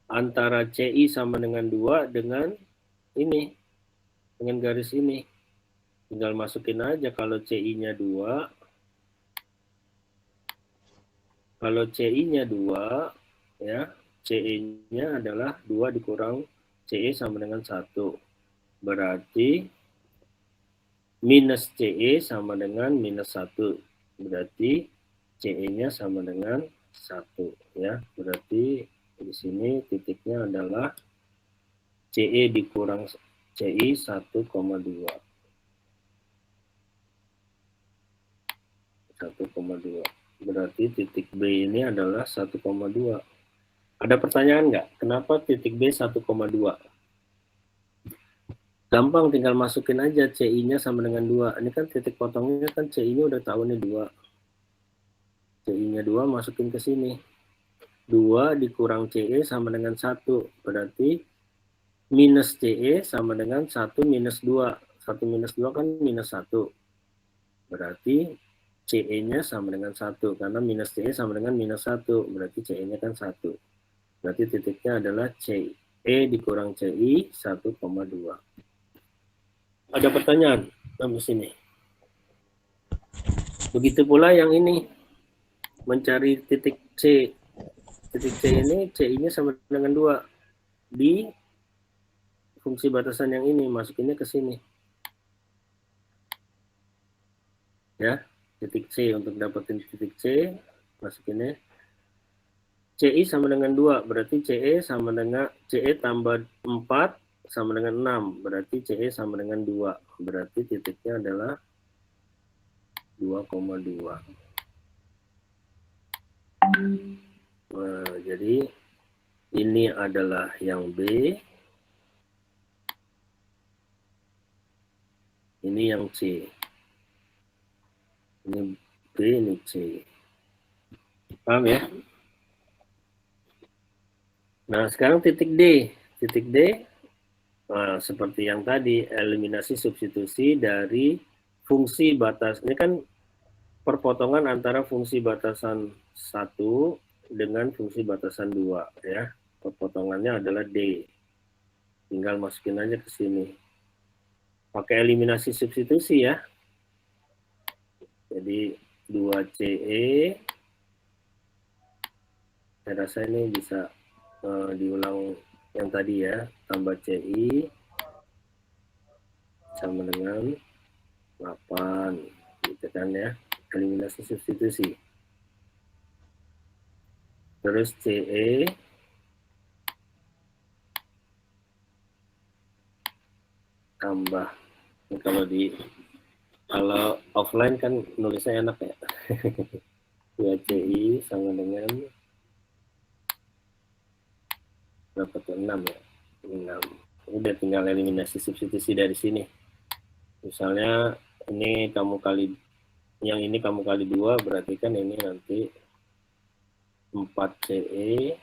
antara CI sama dengan 2 dengan ini, dengan garis ini. Tinggal masukin aja kalau CI-nya 2. Kalau CI-nya 2, ya, CE-nya adalah 2 dikurang CE sama dengan 1. Berarti minus CE sama dengan minus 1. Berarti CE-nya sama dengan 1. Ya. Berarti di sini titiknya adalah CE dikurang CI 1,2. 1,2. Berarti titik B ini adalah 1,2. Ada pertanyaan nggak? Kenapa titik B 1,2? Gampang, tinggal masukin aja CI-nya sama dengan 2. Ini kan titik potongnya kan CI-nya udah tahu nih 2. CI-nya 2 masukin ke sini. 2 dikurang CE sama dengan 1. Berarti minus CE sama dengan 1 minus 2. 1 minus 2 kan minus 1. Berarti CE-nya sama dengan 1. Karena minus CE sama dengan minus 1. Berarti CE-nya kan 1. Berarti titiknya adalah CE dikurang CI 1,2. Ada pertanyaan sampai sini? Begitu pula yang ini. Mencari titik C. Titik C ini CI-nya sama dengan 2. Di fungsi batasan yang ini, masukinnya ke sini. Ya, titik C, untuk dapetin titik C, masukinnya. CI sama dengan 2, berarti CE sama dengan CE tambah 4 sama dengan 6, berarti CE sama dengan 2. Berarti titiknya adalah 2,2. Nah, jadi ini adalah yang B. Ini yang C. Ini B, ini C. Paham ya? Nah, sekarang titik D. Titik D, nah, seperti yang tadi, eliminasi substitusi dari fungsi batas. Ini kan perpotongan antara fungsi batasan 1 dengan fungsi batasan 2. Ya. Perpotongannya adalah D. Tinggal masukin aja ke sini. Pakai eliminasi substitusi ya. Jadi 2CE, saya rasa ini bisa diulang yang tadi ya, tambah CI sama dengan 8, gitu kan ya, eliminasi substitusi. Terus CE tambah, kalau offline kan nulisnya enak ya. 2CI sama dengan berapa tuh? 6 ya. 6. Udah tinggal eliminasi substitusi dari sini. Misalnya ini kamu kali, yang ini kamu kali 2, berarti kan ini nanti 4CE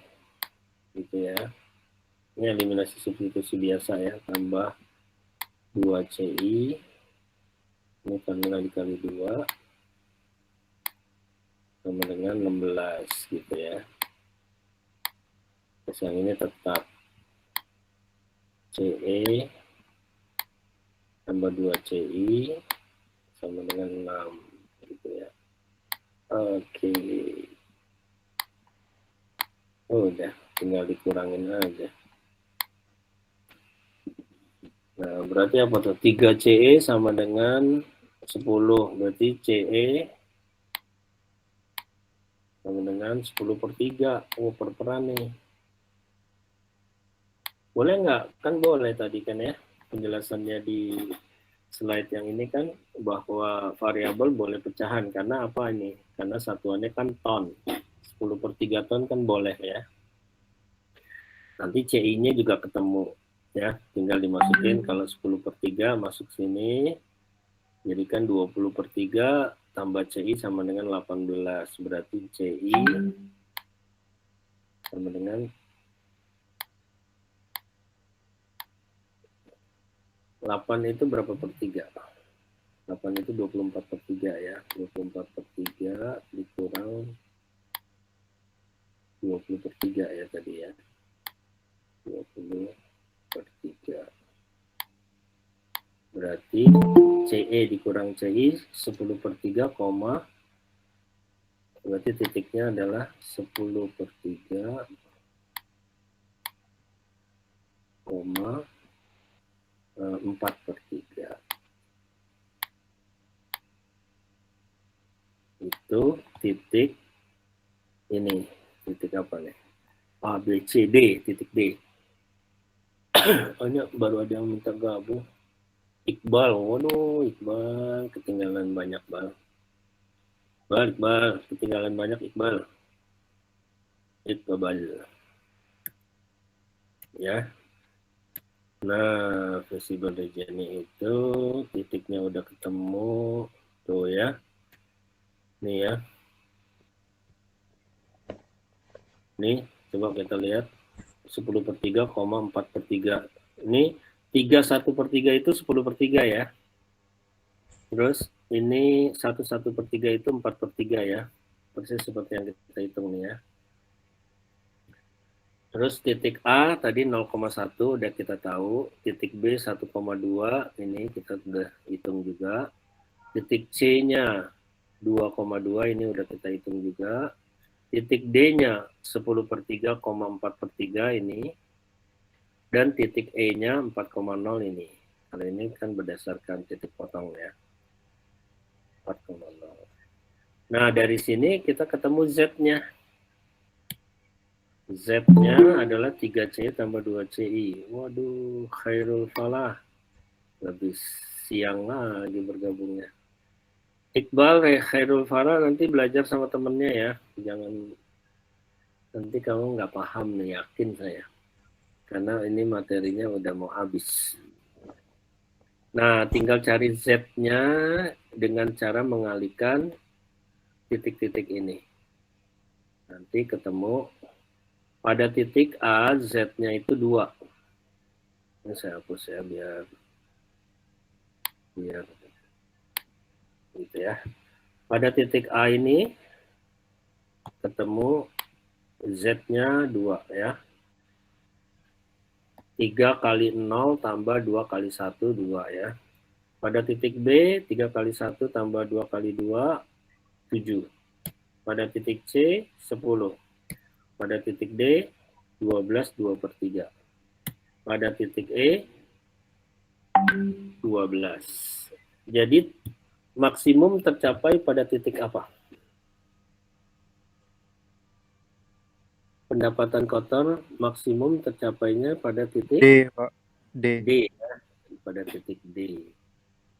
gitu ya. Ini eliminasi substitusi biasa ya, tambah 2CI, ini formula dikali 2 sama dengan 16 gitu ya. Terus yang ini tetap CE tambah 2CI sama dengan 6 gitu ya. Oke. Udah, tinggal dikurangin aja. Nah, berarti apa tuh? 3CE sama dengan 10. Berarti CE sama dengan 10/3. Oh, perperan nih. Boleh nggak? Kan boleh tadi kan ya. Penjelasannya di slide yang ini kan bahwa variabel boleh pecahan. Karena apa ini? Karena satuannya kan ton. 10/3 ton kan boleh ya. Nanti CI-nya juga ketemu. Ya, tinggal dimasukin. Kalau 10/3 masuk sini, jadikan 20/3 tambah CI sama dengan 18. Berarti CI sama dengan 8 itu berapa per 3? 8 itu 24/3 ya. 24/3 dikurang 20/3 ya tadi ya. 20/3. Berarti CE dikurang CI 10/3, berarti titiknya adalah 10/3, 4/3. Itu titik ini, titik apa nih? A, B, C, D, titik D. Banyak baru ada yang minta gabung. Iqbal, waduh, Iqbal, ketinggalan banyak, Bal. Iqbal, ketinggalan banyak, Iqbal. Iqbal. Ya. Nah, visible region itu titiknya udah ketemu. Tuh ya. Nih ya. Nih, coba kita lihat. 10/3, 4/3. Ini 31/3 itu 10/3 ya. Terus ini 1/3 itu 4/3 ya. Persis seperti yang kita hitung nih ya. Terus titik A tadi 0,1 udah kita tahu. Titik B 1,2 ini kita sudah hitung juga. Titik C-nya 2,2 ini udah kita hitung juga. Titik D-nya 10/3, 4/3 ini. Dan titik E-nya 4,0 ini. Kalau ini kan berdasarkan titik potong ya. 4,0. Nah, dari sini kita ketemu Z-nya. Z-nya adalah 3C tambah 2CI. Waduh, Khairul Falah. Lebih siang lagi bergabungnya. Iqbal, Khairul Falah nanti belajar sama temennya ya. Jangan, nanti kamu nggak paham nih, yakin saya. Karena ini materinya udah mau habis. Nah, tinggal cari Z-nya dengan cara mengalihkan titik-titik ini. Nanti ketemu pada titik A, Z-nya itu 2. Ini saya hapus ya, biar gitu ya. Pada titik A ini ketemu Z-nya 2 ya. 3 kali 0 tambah 2 kali 1, 2 ya. Pada titik B, 3 kali 1 tambah 2 kali 2, 7. Pada titik C, 10. Pada titik D, 12, 2/3. Pada titik E, 12. Jadi maksimum tercapai pada titik apa? Pendapatan kotor maksimum tercapainya pada titik D, Pak. D. D ya. Pada titik D.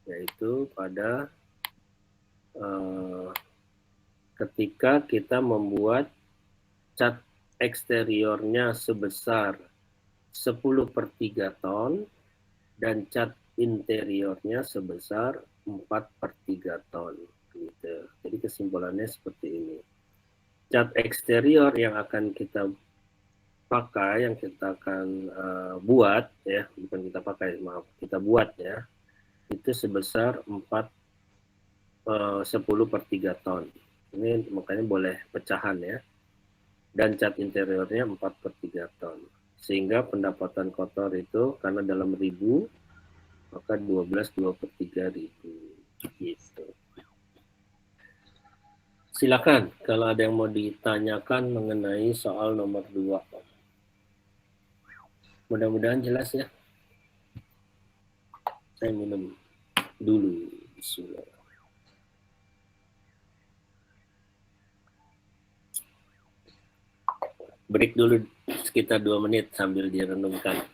Yaitu pada ketika kita membuat cat eksteriornya sebesar 10/3 ton dan cat interiornya sebesar 4/3 ton. Gitu. Jadi kesimpulannya seperti ini. Cat eksterior yang akan kita pakai, yang kita akan buat ya, bukan kita pakai, maaf, kita buat ya, itu sebesar 10/3 ton. Ini makanya boleh pecahan ya. Dan cat interiornya 4/3 ton. Sehingga pendapatan kotor itu karena dalam ribu, maka 2/3 gitu. Silakan kalau ada yang mau ditanyakan mengenai soal nomor 2. Mudah-mudahan jelas ya. Saya minum dulu. Bismillah. Break dulu sekitar 2 menit sambil direnungkan.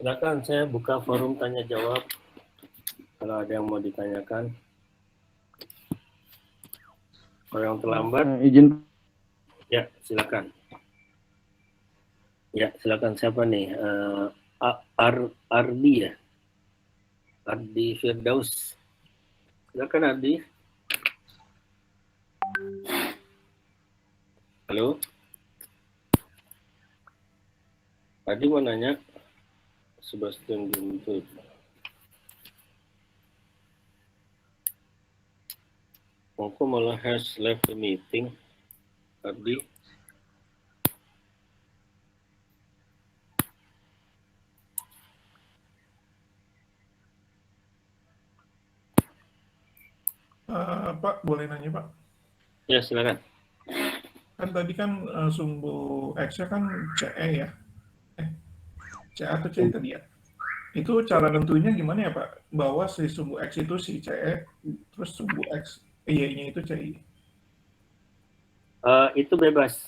Silakan, saya buka forum tanya jawab. Kalau ada yang mau ditanyakan. Kalau yang terlambat, Izin. Ya, silakan. Ya, silakan siapa nih? Ardi ya? Ardi Firdaus. Silakan Ardi. Halo? Ardi mau nanya? Sebastian Guntur. Aku malah has left the meeting. Ardi. Pak, boleh nanya Pak? Ya, silakan. Kan tadi kan sumbu X-nya kan CE ya? CE atau CE tadi ya? Itu cara nentuinnya gimana ya Pak? Bahwa si sumbu X itu si CE, terus sumbu X Y-nya itu CI. Itu bebas.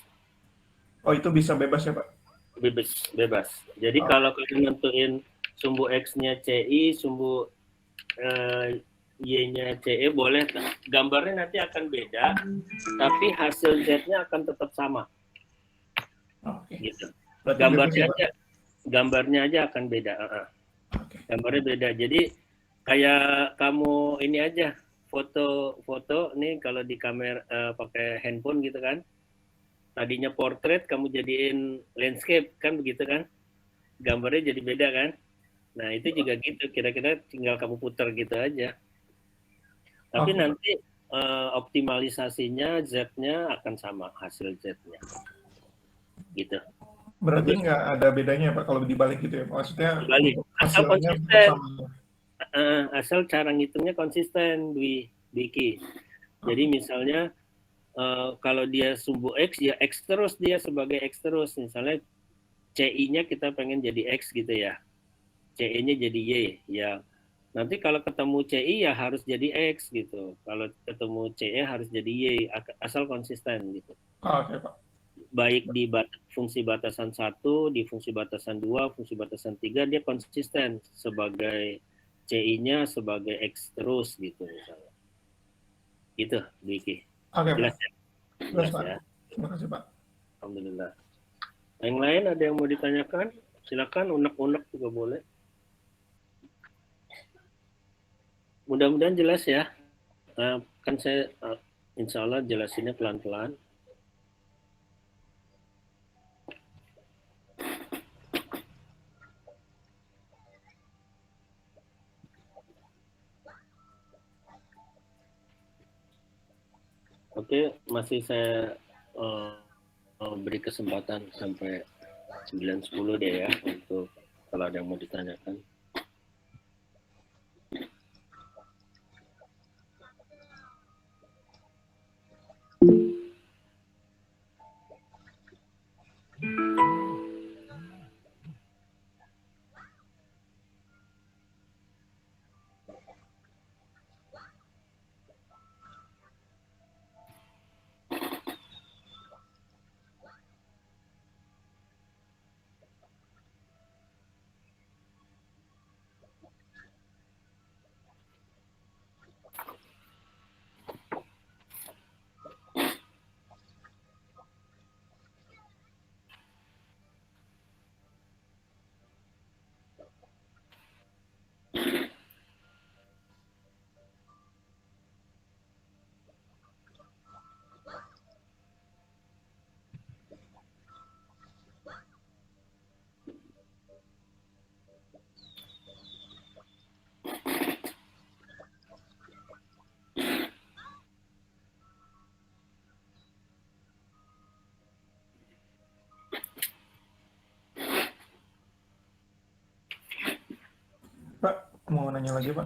Oh, itu bisa bebas ya Pak? Bebas. Jadi kalau kalian nentuin sumbu X-nya CI, sumbu Y-nya CE boleh. Gambarnya nanti akan beda, tapi hasil Z-nya akan tetap sama. Oke. Gitu. Berarti Gambarnya aja akan beda. Oke. Gambarnya beda. Jadi kayak kamu ini aja foto nih kalau di kamera pakai handphone gitu kan. Tadinya portrait kamu jadiin landscape kan begitu kan. Gambarnya jadi beda kan. Nah, itu juga gitu. Kira-kira tinggal kamu putar gitu aja. Tapi nanti optimalisasinya Z-nya akan sama hasil Z-nya. Gitu. Berarti nggak ada bedanya Pak kalau dibalik gitu ya? Maksudnya dibalik. Asal konsisten. Asal cara ngitungnya konsisten, Diki. Jadi misalnya kalau dia sumbu X, ya X terus dia sebagai X terus. Misalnya CI-nya kita pengen jadi X gitu ya. CE-nya jadi Y. Ya. Nanti kalau ketemu CI ya harus jadi X gitu. Kalau ketemu CE harus jadi Y. Asal konsisten gitu. Oke Pak. Baik di fungsi batasan 1, di fungsi batasan 2, fungsi batasan 3, dia konsisten sebagai CI-nya sebagai X terus gitu misalnya. Gitu, Diki. Oke, Jelas Pak. ya? Jelas, Pak. Ya? Terima kasih, Pak. Alhamdulillah. Yang lain ada yang mau ditanyakan? Silakan, unek-unek juga boleh. Mudah-mudahan jelas ya. Kan saya insya Allah jelasinnya pelan-pelan. Oke, masih saya beri kesempatan sampai 9.10 deh ya untuk kalau ada yang mau ditanyakan. Pak, mau nanya lagi, Pak?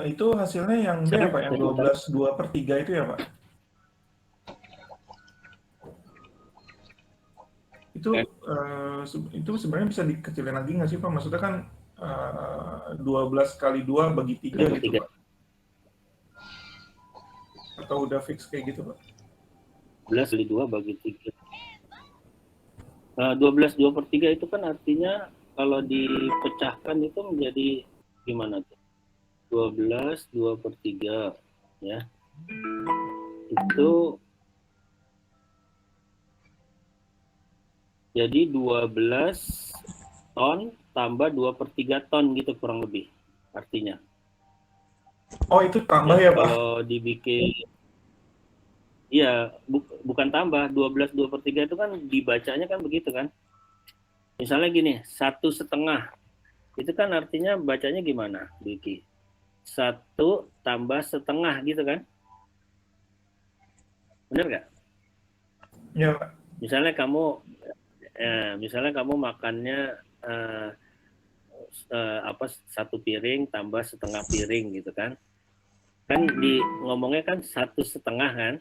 Itu hasilnya yang D ya, Pak? Yang 12/2/3 itu ya, Pak? Itu sebenarnya bisa dikecilin lagi nggak sih, Pak? Maksudnya kan 12/2 bagi 3 gitu, Pak? Atau udah fix kayak gitu, Pak? 12/2 bagi 3. 12/2/3 itu kan artinya kalau dipecahkan itu menjadi gimana tuh? 12/2/3 ya. Itu jadi 12 ton tambah 2/3 ton gitu kurang lebih artinya. Oh, itu tambah ya, Pak? Kalau dibikin, iya, bukan tambah. 12/2/3 itu kan dibacanya kan begitu kan. Misalnya gini, 1/2. Itu kan artinya bacanya gimana, Diki? 1 tambah setengah gitu kan? Bener nggak? Ya, Pak. Misalnya kamu makannya 1 piring tambah setengah piring gitu kan? Kan ngomongnya kan 1/2 kan?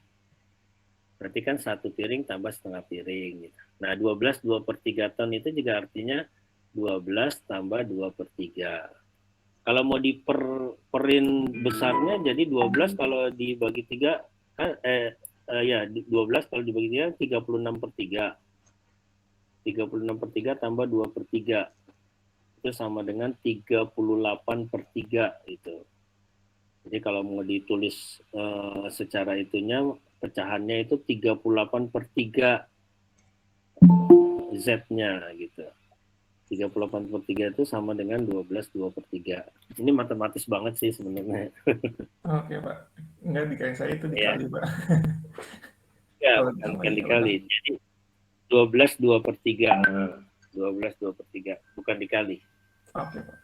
Berarti kan 1 piring tambah setengah piring gitu. Nah, 12/2/3 ton itu juga artinya 12 tambah 2/3. Kalau mau diperin besarnya jadi 12 kalau dibagi 3 kan 12 kalau dibagi 3 36/3. 36/3 tambah 2/3 itu sama dengan 38/3 itu. Jadi kalau mau ditulis secara itunya pecahannya itu 38/3 Z-nya gitu. 38/3 itu sama dengan 12/2/3. Ini matematis banget sih sebenarnya. Oke, Pak. Enggak, dikali saya itu dikali, Pak. Ya, Kalau bukan dikali. Jadi 12/2/3. 12/2/3, bukan dikali. Oke, Pak.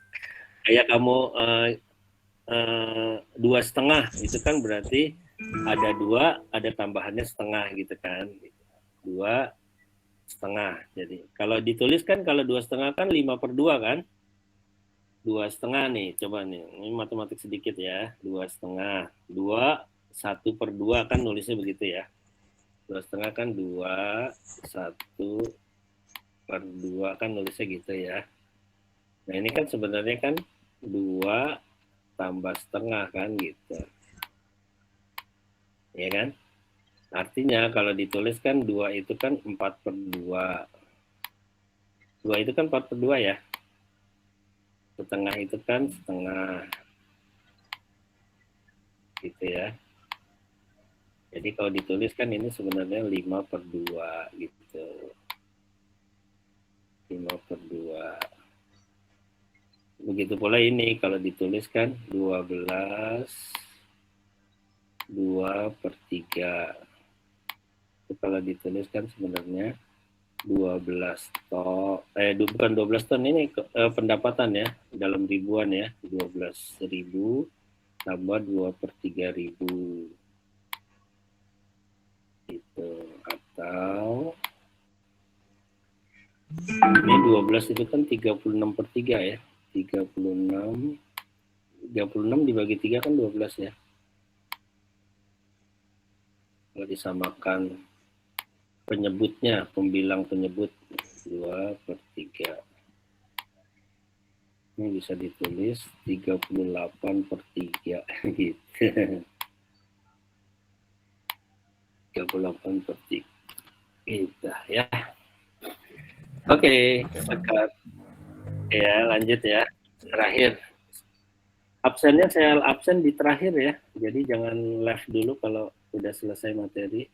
Kayak kamu 2,5 itu kan berarti ada 2, ada tambahannya setengah gitu kan. 2,5. Jadi kalau ditulis kan kalau 2,5 kan 5/2 kan. 2,5 nih, coba nih. Ini matematik sedikit ya. 2,5. 1/2 kan nulisnya begitu ya. 2,5 kan 2, 1/2 kan nulisnya gitu ya. Nah ini kan sebenarnya kan 2 tambah setengah kan gitu. Ya kan? Artinya kalau ditulis kan 2 itu kan 4/2. 2 itu kan 4/2 ya. Setengah itu kan setengah. Gitu ya. Jadi kalau ditulis kan ini sebenarnya 5/2 gitu. 5/2. Begitu pula ini kalau ditulis kan 12/2/3. Itu kalau ditulis kan sebenarnya 12 ton, bukan 12 ton ini pendapatan ya, dalam ribuan ya, 12.000 tambah 2/3.000 gitu, atau 12 itu kan 36/3 ya. 36 dibagi 3 kan 12 ya. Kalau disamakan penyebutnya, pembilang penyebut 2/3. Ini bisa ditulis 38/3 gitu. 38/3 gitu ya. Oke, sekat. Ya, lanjut ya. Terakhir. Absennya saya absen di terakhir ya. Jadi jangan live dulu kalau sudah selesai materi.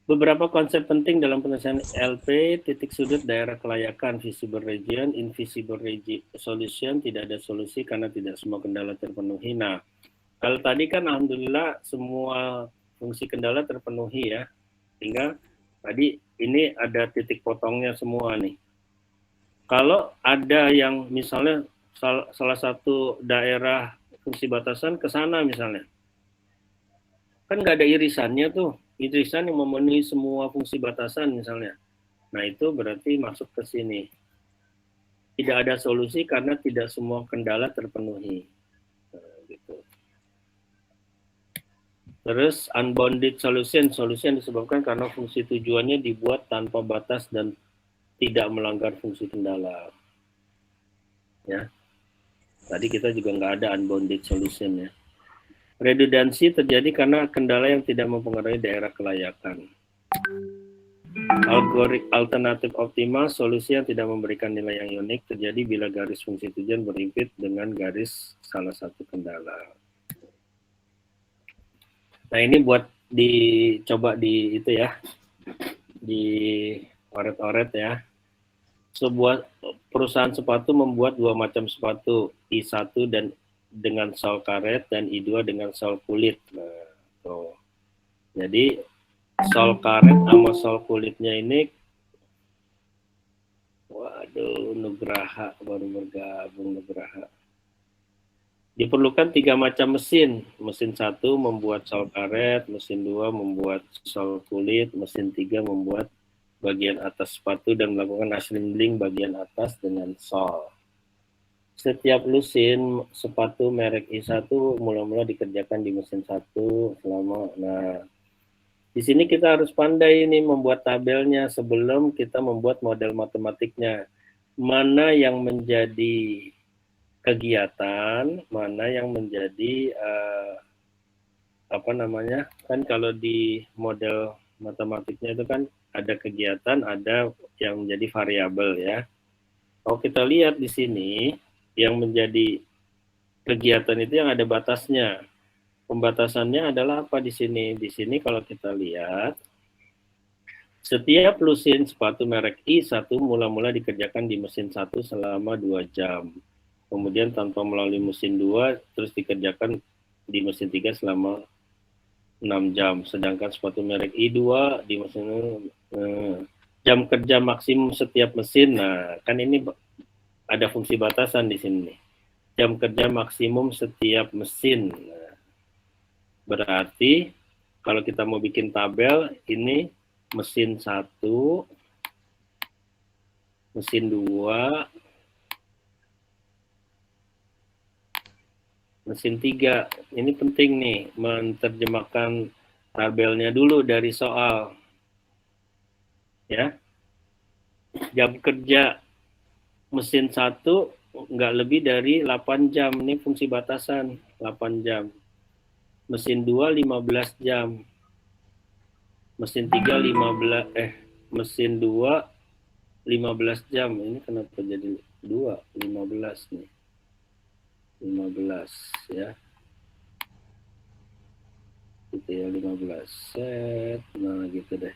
Beberapa konsep penting dalam penyelesaian LP, titik sudut daerah kelayakan, visible region, invisible solution, tidak ada solusi karena tidak semua kendala terpenuhi. Nah, kalau tadi kan alhamdulillah semua fungsi kendala terpenuhi ya. Sehingga tadi ini ada titik potongnya semua nih. Kalau ada yang misalnya salah satu daerah fungsi batasan ke sana misalnya, kan nggak ada irisannya tuh, irisan yang memenuhi semua fungsi batasan misalnya. Nah itu berarti masuk ke sini. Tidak ada solusi karena tidak semua kendala terpenuhi. Nah, gitu. Terus unbounded solution, solusi yang disebabkan karena fungsi tujuannya dibuat tanpa batas dan tidak melanggar fungsi kendala. Ya. Tadi kita juga nggak ada unbounded solution ya. Redundansi terjadi karena kendala yang tidak mempengaruhi daerah kelayakan. Alternatif optimal, solusi yang tidak memberikan nilai yang unik terjadi bila garis fungsi tujuan berimpit dengan garis salah satu kendala. Nah ini buat dicoba di itu ya, di oret-oret ya. Sebuah perusahaan sepatu membuat dua macam sepatu, I1 dan dengan sol karet dan I2 dengan sol kulit. Nah, tuh. Jadi sol karet sama sol kulitnya ini, waduh, Nugraha baru bergabung Nugraha. Diperlukan 3 macam mesin. Mesin 1 membuat sol karet, mesin 2 membuat sol kulit, mesin 3 membuat bagian atas sepatu dan melakukan assembling bagian atas dengan sol. Setiap lusin sepatu merek I1 mula-mula dikerjakan di mesin 1 selama. Nah, di sini kita harus pandai ini membuat tabelnya sebelum kita membuat model matematiknya. Mana yang menjadi kegiatan, mana yang menjadi apa namanya? Kan kalau di model matematiknya itu kan ada kegiatan, ada yang menjadi variabel ya. Kalau kita lihat di sini, yang menjadi kegiatan itu yang ada batasnya. Pembatasannya adalah apa di sini? Di sini kalau kita lihat, setiap lusin sepatu merek I1 mula-mula dikerjakan di mesin 1 selama 2 jam. Kemudian tanpa melalui mesin 2, terus dikerjakan di mesin 3 selama 6 jam. Sedangkan sepatu merek I2 di mesin jam kerja maksimum setiap mesin. Nah, kan ini ada fungsi batasan di sini. Jam kerja maksimum setiap mesin. Nah, berarti kalau kita mau bikin tabel, ini mesin 1, mesin 2, mesin 3. Ini penting nih, menerjemahkan tabelnya dulu dari soal. Ya. Jam kerja mesin 1 nggak lebih dari 8 jam. Ini fungsi batasan, 8 jam. Mesin 2 15 jam. Mesin 3 mesin 2 15 jam. Ini kenapa jadi 2? 15 nih. 15 ya. Gitu ya, 15 set. Nah, gitu deh.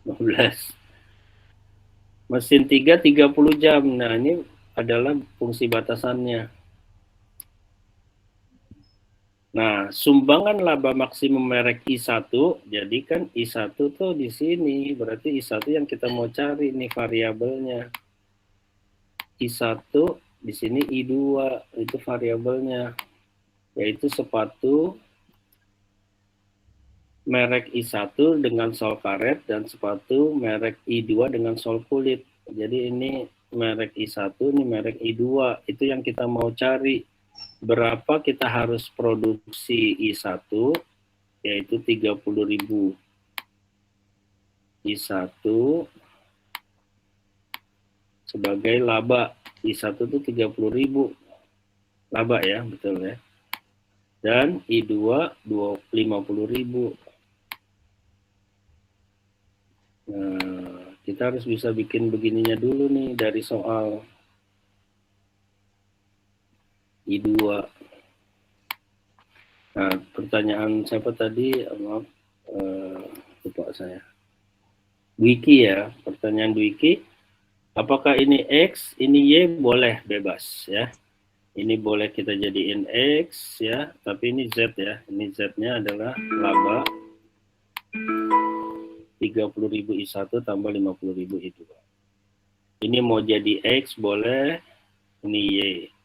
15. Mesin 3 30 jam. Nah, ini adalah fungsi batasannya. Nah, sumbangan laba maksimum merek I1, jadi kan I1 tuh di sini, berarti I1 yang kita mau cari nih variabelnya. I1 di sini I2 itu variabelnya, yaitu sepatu merek I1 dengan sol karet dan sepatu merek I2 dengan sol kulit. Jadi ini merek I1, ini merek I2. Itu yang kita mau cari. Berapa kita harus produksi I1, yaitu 30.000. I1 sebagai laba. I1 itu 30.000 laba ya, betul ya. Dan I2 50.000. Nah, kita harus bisa bikin begininya dulu nih dari soal I2. Nah, pertanyaan siapa tadi? Maaf, lupa saya. Dwiki ya, pertanyaan Dwiki. Apakah ini X, ini Y? Boleh, bebas ya. Ini boleh kita jadiin X ya, tapi ini Z ya. Ini Z-nya adalah laba 30.000 I1 tambah 50.000 I2. Ini mau jadi X boleh, ini Y.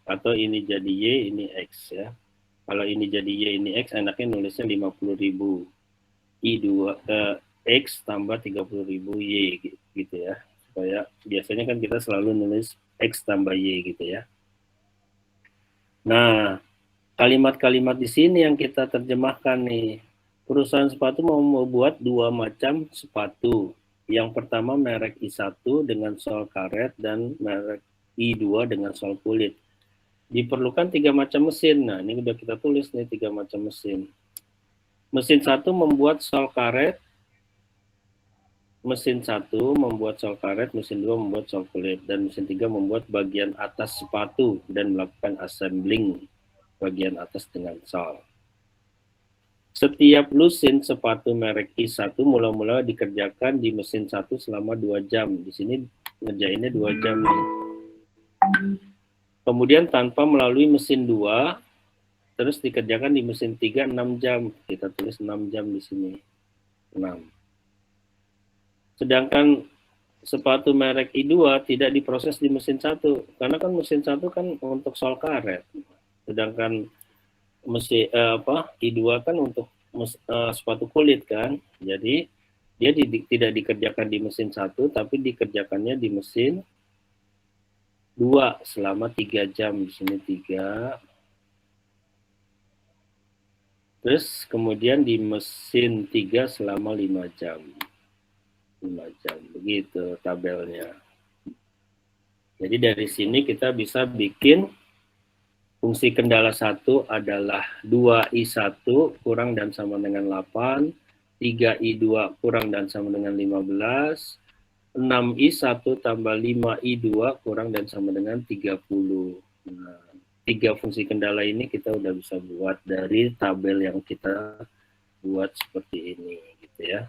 Atau ini jadi Y, ini X ya. Kalau ini jadi Y, ini X, enaknya nulisnya 50.000 I2 X tambah 30.000 Y gitu ya. Supaya biasanya kan kita selalu nulis X tambah Y gitu ya. Nah, kalimat-kalimat di sini yang kita terjemahkan nih. Perusahaan sepatu mau membuat 2 macam sepatu. Yang pertama merek I1 dengan sol karet dan merek I2 dengan sol kulit. Diperlukan 3 macam mesin. Nah, ini udah kita tulis nih 3 macam mesin. Mesin 1 membuat sol karet. Mesin 1 membuat sol karet, mesin 2 membuat sol kulit, dan mesin 3 membuat bagian atas sepatu dan melakukan assembling bagian atas dengan sol. Setiap lusin sepatu merek I1 mula-mula dikerjakan di mesin 1 selama 2 jam. Di sini ngerjainnya 2 jam nih. Kemudian tanpa melalui mesin 2, terus dikerjakan di mesin 3 6 jam. Kita tulis 6 jam di sini. 6. Sedangkan sepatu merek I2 tidak diproses di mesin 1, karena kan mesin 1 kan untuk sol karet. Sedangkan mesin I2 kan untuk sepatu kulit kan. Jadi dia tidak dikerjakan di mesin 1 tapi dikerjakannya di mesin 2 selama 3 jam. Di sini 3. Terus kemudian di mesin 3 selama 5 jam. 5 jam, begitu tabelnya. Jadi dari sini kita bisa bikin fungsi kendala 1 adalah 2I1 kurang dan sama dengan 8, 3I2 kurang dan sama dengan 15, 6I1 tambah 5I2 kurang dan sama dengan 30. Nah, 3 fungsi kendala ini kita udah bisa buat dari tabel yang kita buat seperti ini gitu ya.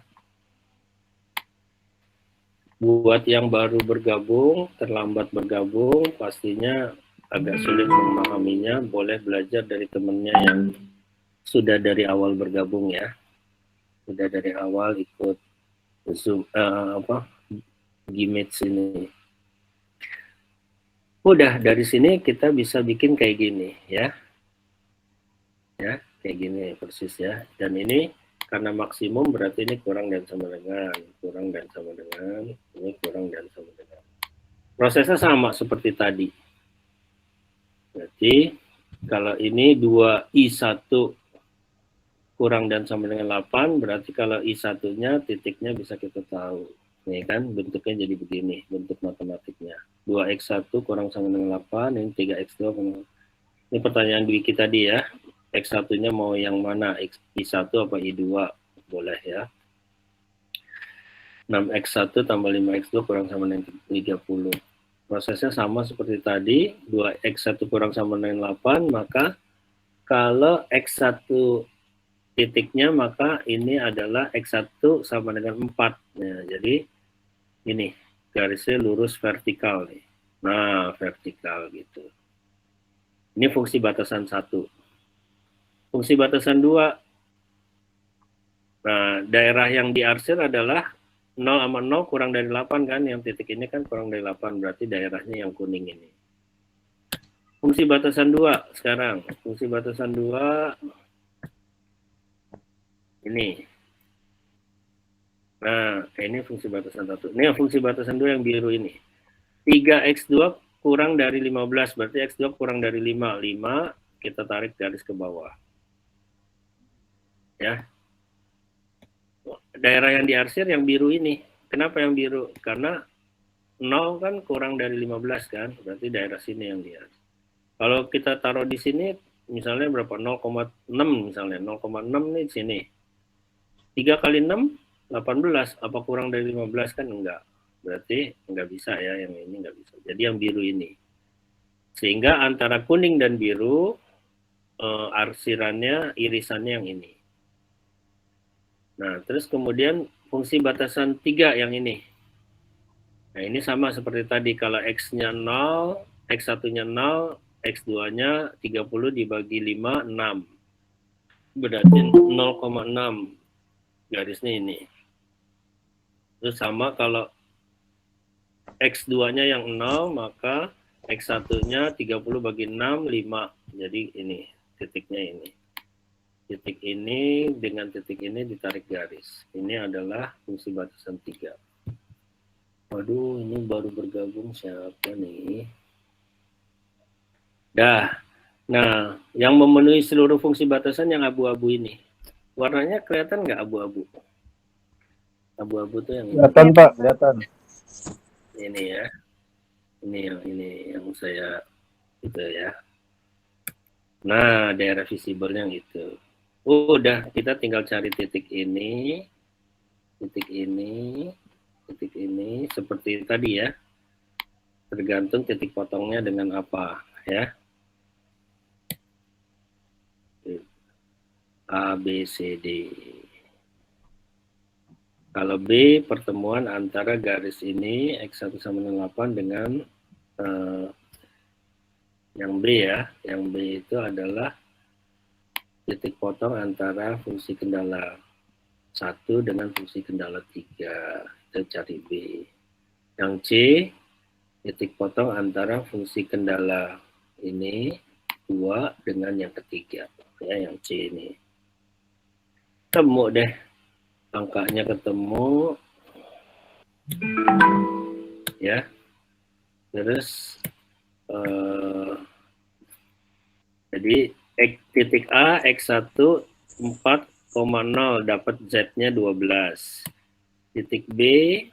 Buat yang baru bergabung, terlambat bergabung, pastinya agak sulit memahaminya. Boleh belajar dari temannya yang sudah dari awal bergabung ya. Sudah dari awal ikut Zoom, Gmates ini. Udah, dari sini kita bisa bikin kayak gini ya. Ya, kayak gini persis ya. Dan ini karena maksimum berarti ini kurang dan sama dengan, kurang dan sama dengan, ini kurang dan sama dengan. Prosesnya sama seperti tadi. Berarti kalau ini 2I1 kurang dan sama dengan 8, berarti kalau I1-nya titiknya bisa kita tahu. Nih kan bentuknya jadi begini, bentuk matematiknya. 2X1 kurang sama dengan 8, ini 3X2 kurang. Ini pertanyaan Dwiki tadi ya. X1-nya mau yang mana? I1 apa I2? Boleh ya. 6X1 tambah 5X2 kurang sama dengan 30. Prosesnya sama seperti tadi. 2X1 kurang sama dengan 8, maka kalau X1 titiknya, maka ini adalah X1 sama dengan 4. Nah, jadi ini garisnya lurus vertikal nih. Nah, vertikal gitu. Ini fungsi batasan 1. Fungsi batasan 2. Nah, daerah yang diarsir adalah 0 sama 0 kurang dari 8 kan. Yang titik ini kan kurang dari 8. Berarti daerahnya yang kuning ini. Fungsi batasan 2 sekarang. Fungsi batasan 2 ini. Nah, ini fungsi batasan 1. Ini fungsi batasan 2 yang biru ini. 3x2 kurang dari 15, berarti x2 kurang dari 5. 5, kita tarik garis ke bawah. Ya. Daerah yang diarsir yang biru ini. Kenapa yang biru? Karena 0 kan kurang dari 15 kan, berarti daerah sini yang diarsir. Kalau kita taruh di sini, misalnya berapa? 0,6 misalnya. 0,6 nih di sini. 3 kali 6, 18. Apa kurang dari 15 kan? Enggak. Berarti nggak bisa ya, yang ini nggak bisa. Jadi yang biru ini. Sehingga antara kuning dan biru, arsirannya, irisannya yang ini. Nah, terus kemudian fungsi batasan 3 yang ini. Nah, ini sama seperti tadi. Kalau X-nya 0, X1-nya 0, X2-nya 30 dibagi 5, 6. Berarti 0,6. Garisnya ini. Terus sama kalau X2-nya yang 0, maka X1-nya 30 bagi 6, 5. Jadi ini, titiknya ini. Titik ini dengan titik ini ditarik garis. Ini adalah fungsi batasan 3. Waduh, ini baru bergabung siapa nih? Dah. Nah, yang memenuhi seluruh fungsi batasan yang abu-abu ini. Warnanya kelihatan nggak abu-abu? Abu-abu tuh yang Kelihatan, Pak, kelihatan. ini ya. Ini yang saya itu ya. Nah, daerah visible yang itu. Udah, kita tinggal cari titik ini, titik ini, titik ini, seperti tadi ya. Tergantung titik potongnya dengan apa ya. A, B, C, D. Kalau B, pertemuan antara garis ini X1 sama dengan 8 dengan yang B ya. Yang B itu adalah titik potong antara fungsi kendala 1 dengan fungsi kendala 3. Kita cari B. Yang C, titik potong antara fungsi kendala ini 2 dengan yang ketiga. Ya, yang C ini. Ketemu deh. Angkanya ketemu. Ya. Terus jadi titik A X1 4,0 dapat Z-nya 12. Titik B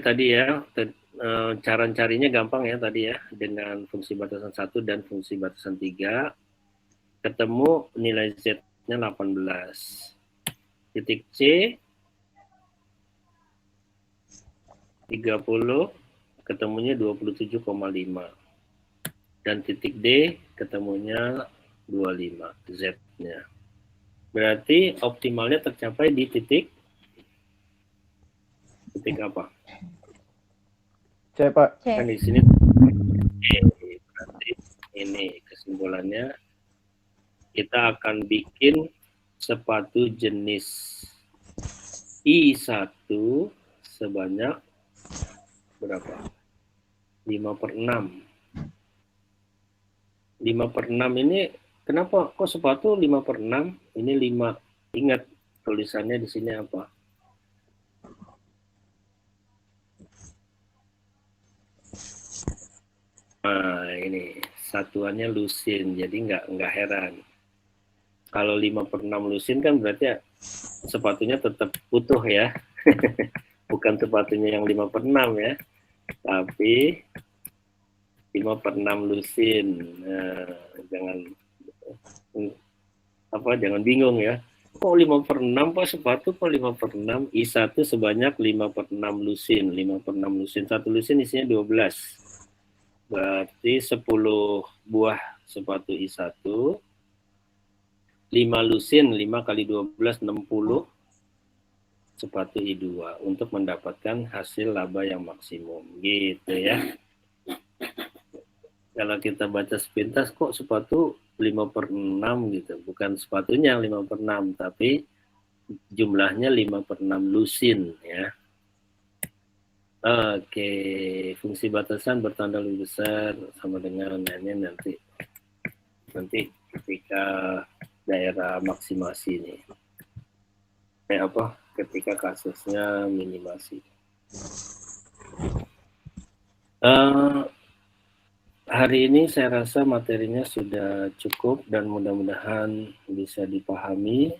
tadi ya, cara carinya gampang ya tadi ya, dengan fungsi batasan 1 dan fungsi batasan 3 ketemu nilai Z-nya 18. Titik C 30 ketemunya 27,5. Dan titik D ketemunya 25 Z-nya. Berarti optimalnya tercapai di titik apa? C, Pak. Kan di sini berarti ini kesimpulannya kita akan bikin sepatu jenis I1 sebanyak berapa? 5/6. 5/6 ini kenapa kok sepatu 5/6? Ini 5. Ingat tulisannya di sini apa? Nah, ini satuannya lusin, jadi nggak heran. Kalau 5/6 lusin kan berarti ya, sepatunya tetap utuh ya. Bukan sepatunya yang 5/6 ya. Tapi 5/6 lusin. Nah, jangan bingung ya. Kok 5/6 Pak sepatu kok 5/6? I1 sebanyak 5/6 lusin. 5/6 lusin. Satu lusin isinya 12. Berarti 10 buah sepatu I1. 5 lusin, 5 kali 12, 60 sepatu I2 untuk mendapatkan hasil laba yang maksimum. Gitu ya. Kalau kita baca sepintas kok sepatu 5/6 gitu. Bukan sepatunya 5/6, tapi jumlahnya 5/6 lusin ya. Oke, fungsi batasan bertanda lebih besar sama dengan ini nanti ketika daerah maksimasi ini. ketika kasusnya minimasi. Hari ini saya rasa materinya sudah cukup dan mudah-mudahan bisa dipahami.